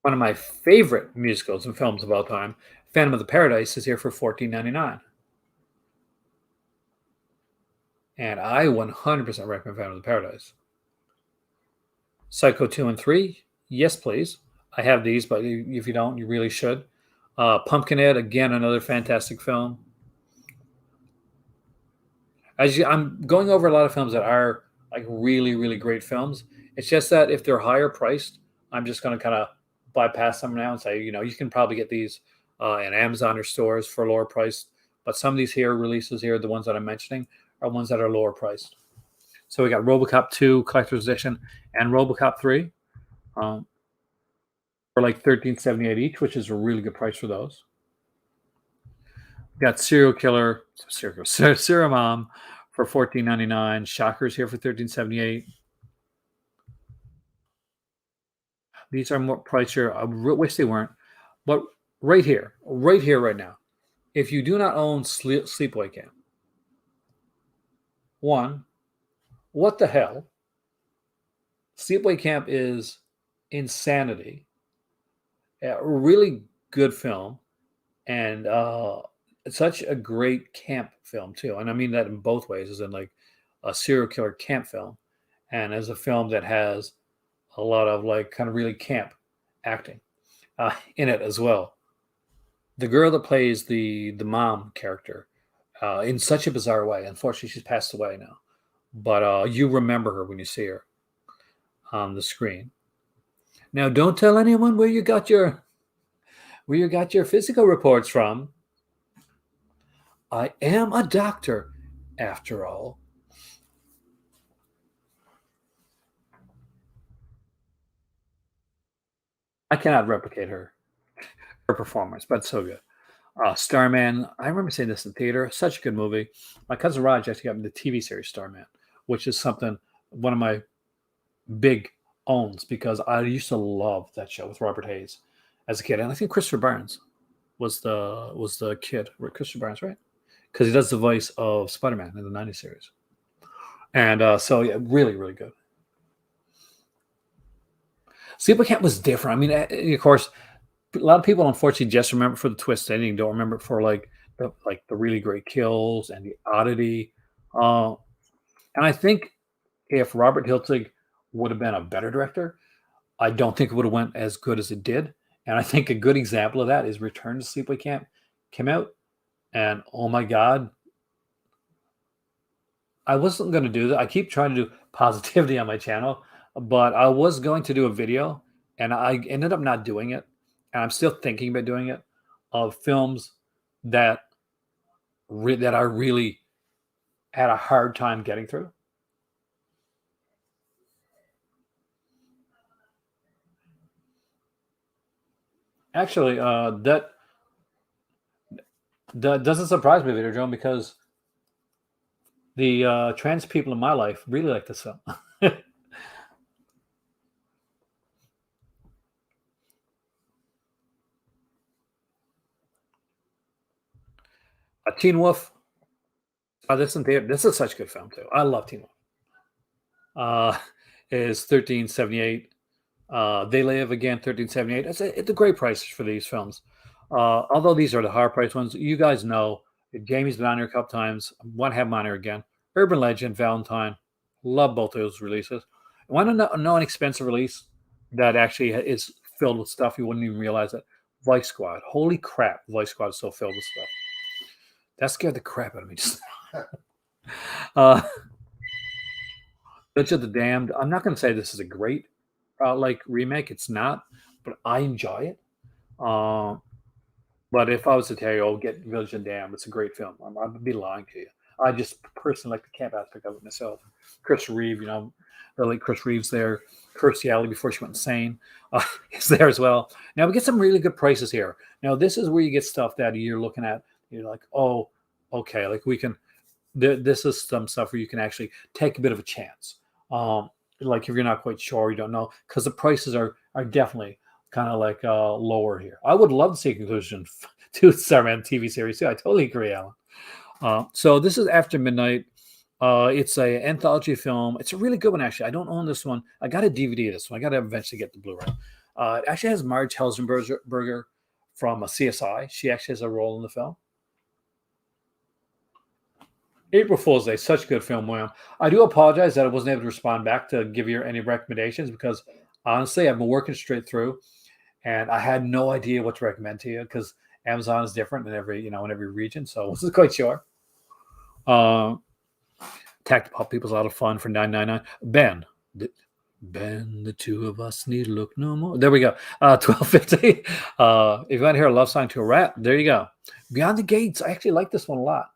One of my favorite musicals and films of all time, Phantom of the Paradise, is here for 14.99. And I 100% recommend Phantom of the Paradise. Psycho 2 and 3, yes, please. I have these, but if you don't, you really should. Pumpkinhead, again, another fantastic film. I'm going over a lot of films that are like really, really great films. It's just that if they're higher priced, I'm just going to kind of bypass them now and say, you can probably get these in Amazon or stores for lower price. But some of these releases here, the ones that I'm mentioning, are ones that are lower priced. So we got RoboCop 2 Collector's Edition and RoboCop 3 for like $13.78 each, which is a really good price for those. We got Serial Mom for $14.99. Shockers here for $13.78. These are more pricier. I wish they weren't. But right here, right now, if you do not own Sleepaway Camp, one, what the hell? Sleepaway Camp is insanity. A really good film, and it's such a great camp film too. And I mean that in both ways, as in like a serial killer camp film, and as a film that has a lot of like kind of really camp acting in it as well. The girl that plays the mom character in such a bizarre way. Unfortunately, she's passed away now, but you remember her when you see her on the screen. Now, don't tell anyone where you got your physical reports from. I am a doctor, after all. I cannot replicate her performance, but it's so good. Starman, I remember seeing this in theater. Such a good movie. My cousin Raj actually got me the TV series Starman, which is something one of my big owns because I used to love that show with Robert Hayes as a kid, and I think Christopher Barnes was the kid. Christopher Barnes, right? Because he does the voice of Spider-Man in the '90s series, and so yeah, really, really good. Sleepaway Camp was different. I mean, of course, a lot of people unfortunately just remember for the twist ending, don't remember it for like the really great kills and the oddity. Uh, and I think if Robert Hiltzig would have been a better director, I don't think it would have went as good as it did. And I think a good example of that is Return to Sleepaway Camp came out, and oh my god, I wasn't going to do that. I keep trying to do positivity on my channel, but I was going to do a video, and I ended up not doing it. And I'm still thinking about doing it of films that that I really had a hard time getting through. Actually, that doesn't surprise me, Video Drone, because the trans people in my life really like this film. A Teen Wolf. This is such a good film too. I love Teen Wolf. is 1378. They Live Again 1378. It's a great price for these films. Although these are the higher price ones, you guys know Jamie's been on here a couple times. Want to have him on here again. Urban Legend, Valentine. Love both of those releases. Want to know an expensive release that actually is filled with stuff you wouldn't even realize it? Vice Squad. Holy crap, Vice Squad is so filled with stuff. That scared the crap out of me. Just uh, Village of the Damned. I'm not going to say this is a great like remake. It's not, but I enjoy it. Um, but if I was to tell you, "Oh, get Village of the Damned," it's a great film. I'd be lying to you. I just personally like the camp aspect of it myself. Chris Reeve, the late Chris Reeves there. Kirstie Alley before she went insane is there as well. Now we get some really good prices here. Now this is where you get stuff that you're looking at. You're like, oh, okay, like we can. This is some stuff where you can actually take a bit of a chance. Like if you're not quite sure, you don't know, because the prices are definitely kind of like lower here. I would love to see a conclusion to Starman TV series too. I totally agree, Alan. So this is After Midnight. It's a anthology film. It's a really good one, actually. I don't own this one. I got a DVD of this one. I got to eventually get the Blu-ray. It actually has Marge Helsenberger from CSI. She actually has a role in the film. April Fool's Day, such a good film, William. I do apologize that I wasn't able to respond back to give you any recommendations because honestly, I've been working straight through, and I had no idea what to recommend to you because Amazon is different in every in every region, so I wasn't quite sure. Tactile People's a lot of fun for $9.99. Ben, the two of us need look no more. There we go. $12.50. If you want to hear a love song to a rat, there you go. Beyond the Gates. I actually like this one a lot.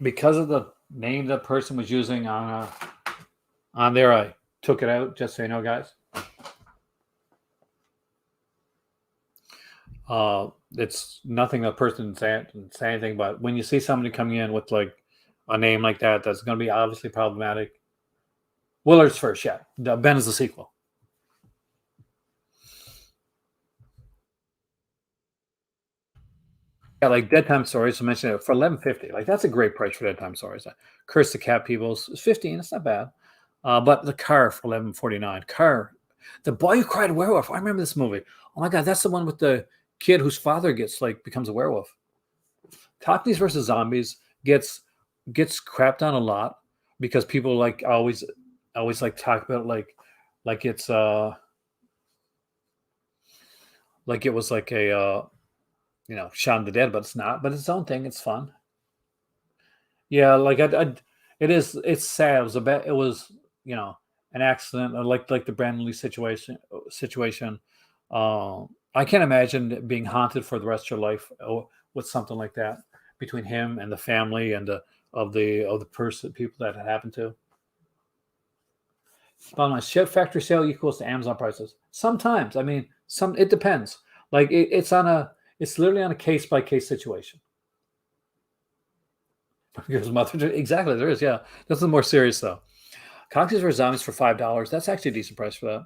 Because of the name the person was using on there, I took it out just so you know, guys. It's nothing the person say anything, but when you see somebody coming in with like a name like that, that's going to be obviously problematic. Willard's first, yeah. Ben is the sequel. Yeah, like Dead Time Stories. I mentioned it for $11.50. Like that's a great price for Dead Time Stories. Curse the Cat Peoples is 15. It's not bad. But the Car for $11.49. Car, the Boy Who Cried Werewolf. I remember this movie. Oh my god, that's the one with the kid whose father becomes a werewolf. Cockneys versus Zombies gets crapped on a lot because people like always like talk about it like it's like it was like a Shaun of the Dead, but it's not. But it's its own thing. It's fun. Yeah, like it's sad. It was it was an accident, like the Brandon Lee situation. I can't imagine being haunted for the rest of your life with something like that between him and the family and the person people that it happened to. Bottom line, ship factory sale equals to Amazon prices. Sometimes, I mean, it depends. Like it's literally on a case by case situation. Because mother, exactly, there is. Yeah, this is more serious though. Cocktails for Zombies for $5. That's actually a decent price for that.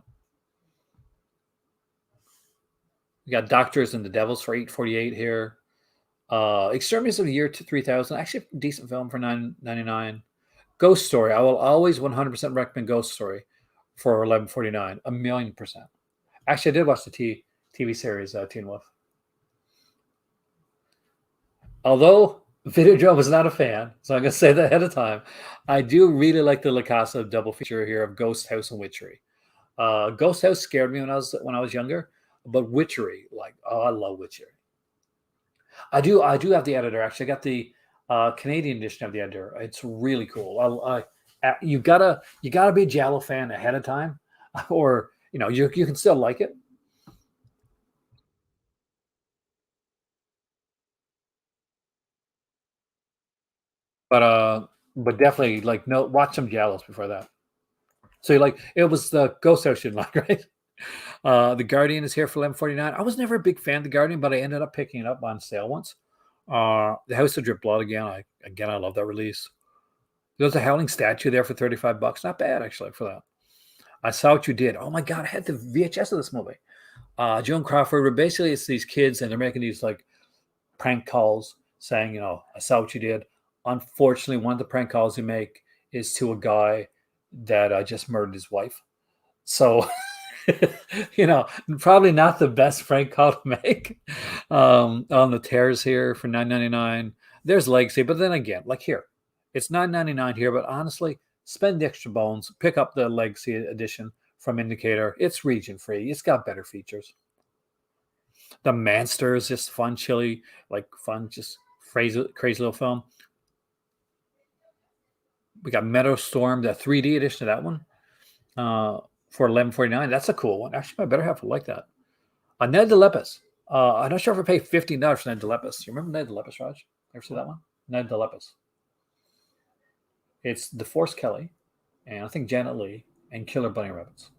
We got Doctors and the Devils for $8.48 here. Exterminators of the Year 3000. Actually, a decent film for $9.99. Ghost Story. I will always 100% recommend Ghost Story for $11.49. 1,000,000%. Actually, I did watch the TV series Teen Wolf. Although Videodrome was not a fan, so I'm going to say that ahead of time. I do really like the La Casa double feature here of Ghost House and Witchery. Ghost House scared me when I was younger, but Witchery, like, oh, I love Witchery. I do have the editor. Actually, I got the Canadian edition of the editor. It's really cool. You gotta be a Giallo fan ahead of time, or you can still like it. But definitely like no watch some Giallos before that. So you like it was the Ghost House you didn't like, right? The Guardian is here for 11.49. I was never a big fan of The Guardian, but I ended up picking it up on sale once. The House of Drip Blood again. I love that release. There's a Howling statue there for 35 bucks. Not bad actually for that. I Saw What You Did. Oh my god, I had the VHS of this movie. Joan Crawford, where basically it's these kids and they're making these like prank calls saying, I saw what you did. Unfortunately, one of the prank calls you make is to a guy that just murdered his wife. So, probably not the best prank call to make. On the tears here for $9.99. There's Legacy, but then again, like here, it's $9.99 here, but honestly, spend the extra bones, pick up the Legacy edition from Indicator. It's region free. It's got better features. The Manster is just fun, chilly, like fun, just crazy little film. We got Meadow Storm, the 3D edition of that one, for $11.49. That's a cool one. Actually, my better half would like that. Ned DeLepis. I'm not sure if I paid $15 for Ned DeLepis. You remember Ned DeLepis, Raj? Ever see that one? Ned DeLepis. It's DeForest Kelly, and I think Janet Leigh, and Killer Bunny Rabbits.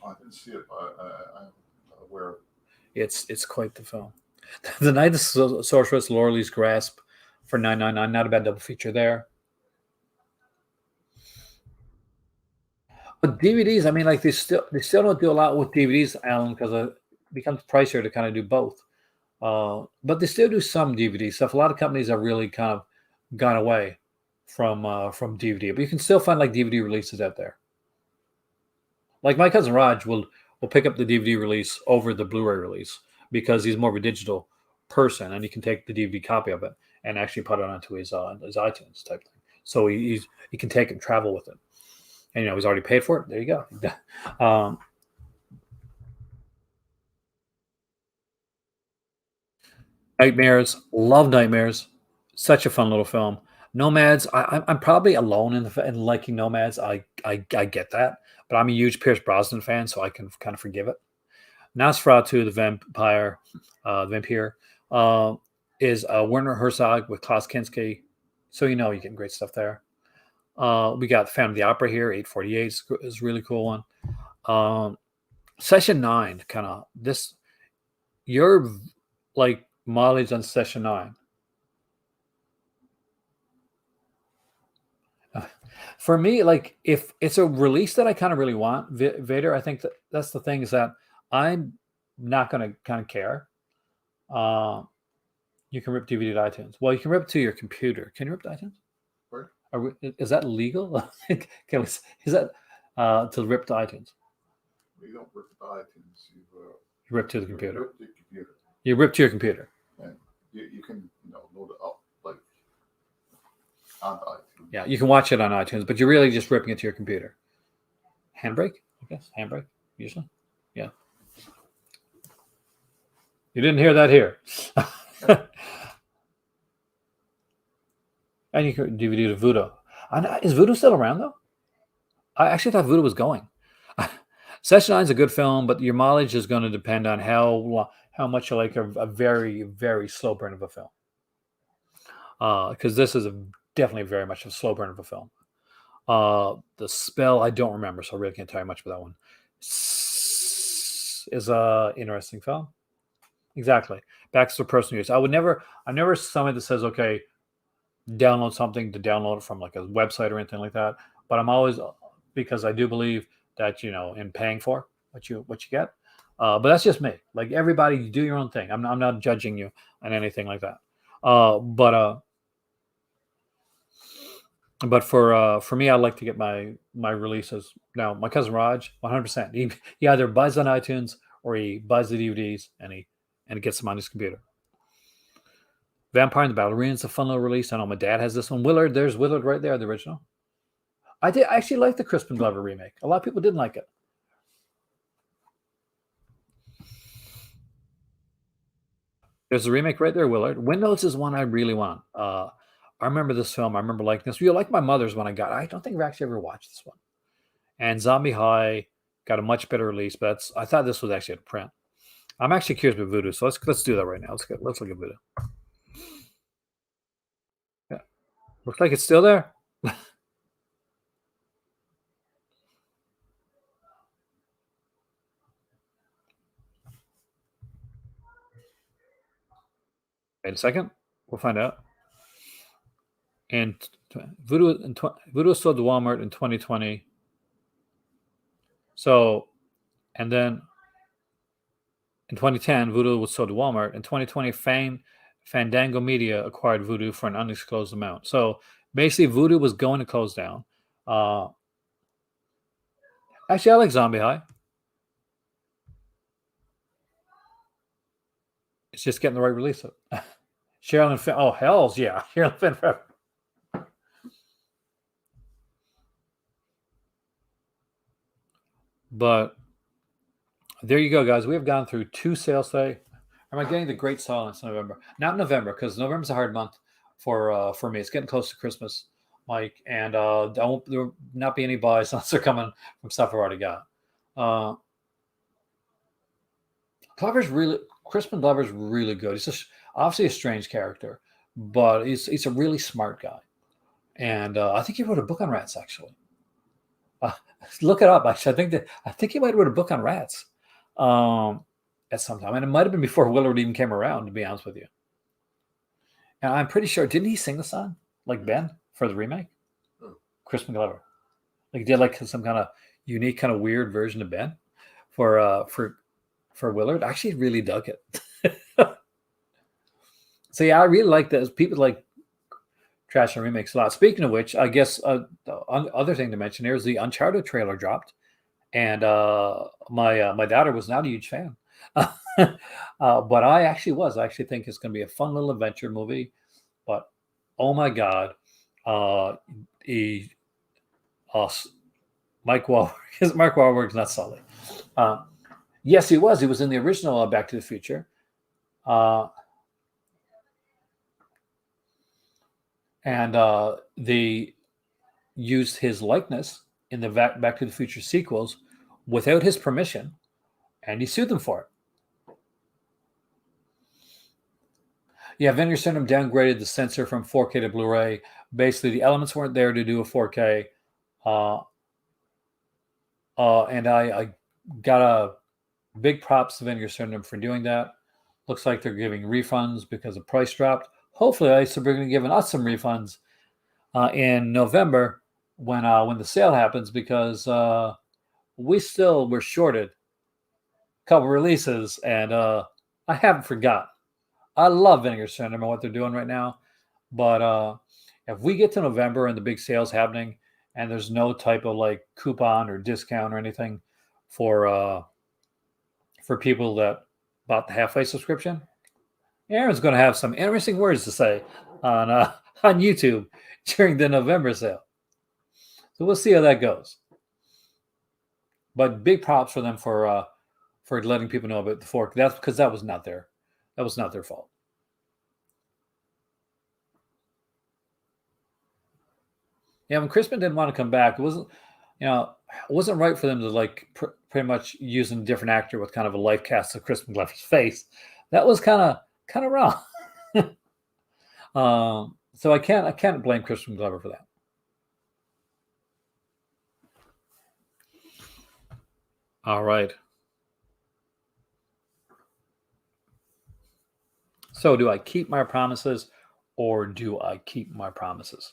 I didn't see it, but I'm aware of it. It's quite the film. The Night of the Sorceress, Laura Grasp for $9.99. Not a bad double feature there. But DVDs, I mean, like they still don't do a lot with DVDs, Alan, because it becomes pricier to kind of do both. But they still do some DVD stuff. A lot of companies have really kind of gone away from DVD, but you can still find like DVD releases out there. Like my cousin Raj will pick up the DVD release over the Blu-ray release because he's more of a digital person and he can take the DVD copy of it and actually put it onto his iTunes type thing. So he can take it and travel with it. And he's already paid for it. There you go. Nightmares, love Nightmares. Such a fun little film. Nomads, I'm probably alone in liking Nomads. I get that, but I'm a huge Pierce Brosnan fan, so I can kind of forgive it. Nosferatu, the vampire, is Werner Herzog with Klaus Kinski, so you're getting great stuff there. We got Phantom of the Opera here, 848 is a really cool one. Session 9, kind of this, your like mileage on Session 9. For me, like if it's a release that I kind of really want, Vader, I think that's the thing is that I'm not going to kind of care. You can rip DVD to iTunes. Well, you can rip to your computer. Can you rip to iTunes? Is that legal? Is that to rip to iTunes? You don't rip to iTunes. You rip to the computer. Rip to the computer. You rip to your computer. And you can load it up like on iTunes. Yeah, you can watch it on iTunes, but you're really just ripping it to your computer. Handbrake, I guess. Handbrake, usually. Yeah. You didn't hear that here. And you can DVD to Voodoo. Is Voodoo still around though? I actually thought Voodoo was going. Session 9 is a good film, but your mileage is going to depend on how much you like a very, very slow burn of a film. Because this is definitely very much a slow burn of a film. The Spell, I don't remember, so I really can't tell you much about that one. Is a interesting film. Exactly. Back to personal use. I'm never somebody that says, okay, download something to download it from like a website or anything like that. But I'm always, because I do believe that, in paying for what you get. But that's just me. Like everybody, you do your own thing. I'm not judging you on anything like that. But for me, I like to get my releases. Now, my cousin Raj, 100%. He either buys on iTunes or he buys the DVDs and he gets them on his computer. Vampire and the Ballerina's a fun little release. I know my dad has this one. Willard, there's Willard right there, the original. I actually like the Crispin Glover remake. A lot of people didn't like it. There's a remake right there, Willard. Windows is one I really want. I remember this film. I remember liking this. You like my mother's when I don't think I've actually ever watched this one. And Zombie High got a much better release, but I thought this was actually a print. I'm actually curious about Voodoo, so let's do that right now. Let's look at Voodoo. Yeah, looks like it's still there. Wait a second. We'll find out. And Voodoo sold to Walmart in 2020. So, and then in 2010, Voodoo was sold to Walmart. In 2020, Fandango Media acquired Voodoo for an undisclosed amount. So basically, Voodoo was going to close down. Actually, I like Zombie High. It's just getting the right release. Cheryl and Finn. Oh, hells yeah. Cheryl and Finn forever. But there you go, guys. We have gone through 2 sales today. Am I getting the great silence in November? Not November, because November's a hard month for me. It's getting close to Christmas, Mike, and there will not be any buys unless they're coming from stuff I've already got. Crispin Glover's really good. He's obviously a strange character, but he's a really smart guy, and I think he wrote a book on rats actually. Look it up. Actually, I think he might have wrote a book on rats at some time, and it might have been before Willard even came around. To be honest with you, and I'm pretty sure didn't he sing the song like Ben for the remake? Crispin Glover, like he did like some kind of unique, kind of weird version of Ben for Willard. I actually really dug it. So yeah, I really like that. People like trash and remakes a lot. Speaking of which, I guess the other thing to mention here is the Uncharted trailer dropped, and my daughter was not a huge fan, but I actually was. I actually think it's going to be a fun little adventure movie. But oh my god, Mark Wahlberg's not Sully. Yes, he was. He was in the original Back to the Future. And they used his likeness in the Back to the Future sequels without his permission, and he sued them for it. Yeah, Vinegar Syndrome downgraded the sensor from 4K to Blu-ray. Basically, the elements weren't there to do a 4K. And I got a big props to Vinegar Syndrome for doing that. Looks like they're giving refunds because the price dropped. Hopefully, they're going to give us some refunds in November when the sale happens, because we're shorted a couple releases, and I haven't forgotten. I love Vinegar Syndrome and what they're doing right now, but if we get to November and the big sale's happening, and there's no type of like coupon or discount or anything for people that bought the halfway subscription, Aaron's going to have some interesting words to say on YouTube during the November sale. So we'll see how that goes. But big props for them for letting people know about the fork. That's because that was not their fault. Yeah, when Crispin didn't want to come back, it wasn't right for them to like pretty much use a different actor with kind of a life cast of Crispin Glover's face. That was kind of wrong. So I can't blame Crispin Glover for that. All right. So do I keep my promises, or do I keep my promises?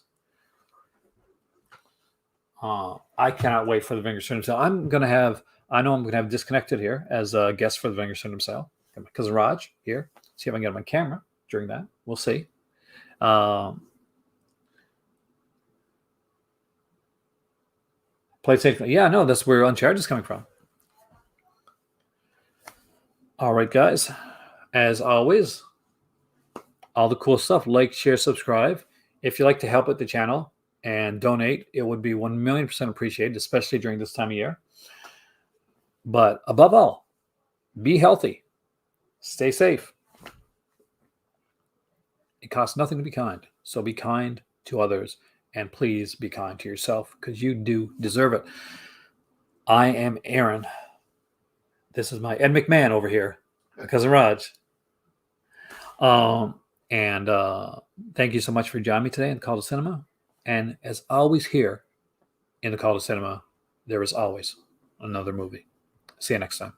I cannot wait for the Vinegar Syndrome sale. I know I'm going to have Disconnected here as a guest for the Vinegar Syndrome sale. Got my cousin Raj here. See if I can get him on camera during that. We'll see. PlayStation. Yeah, no, that's where Uncharted is coming from. All right, guys. As always, all the cool stuff. Like, share, subscribe. If you'd like to help with the channel and donate, it would be 1,000,000% appreciated, especially during this time of year. But above all, be healthy. Stay safe. It costs nothing to be kind. So be kind to others, and please be kind to yourself, because you do deserve it. I am Aaron. This is my Ed McMahon over here, cousin Raj. And thank you so much for joining me today in the Call to Cinema. And as always here in the Call to Cinema, there is always another movie. See you next time.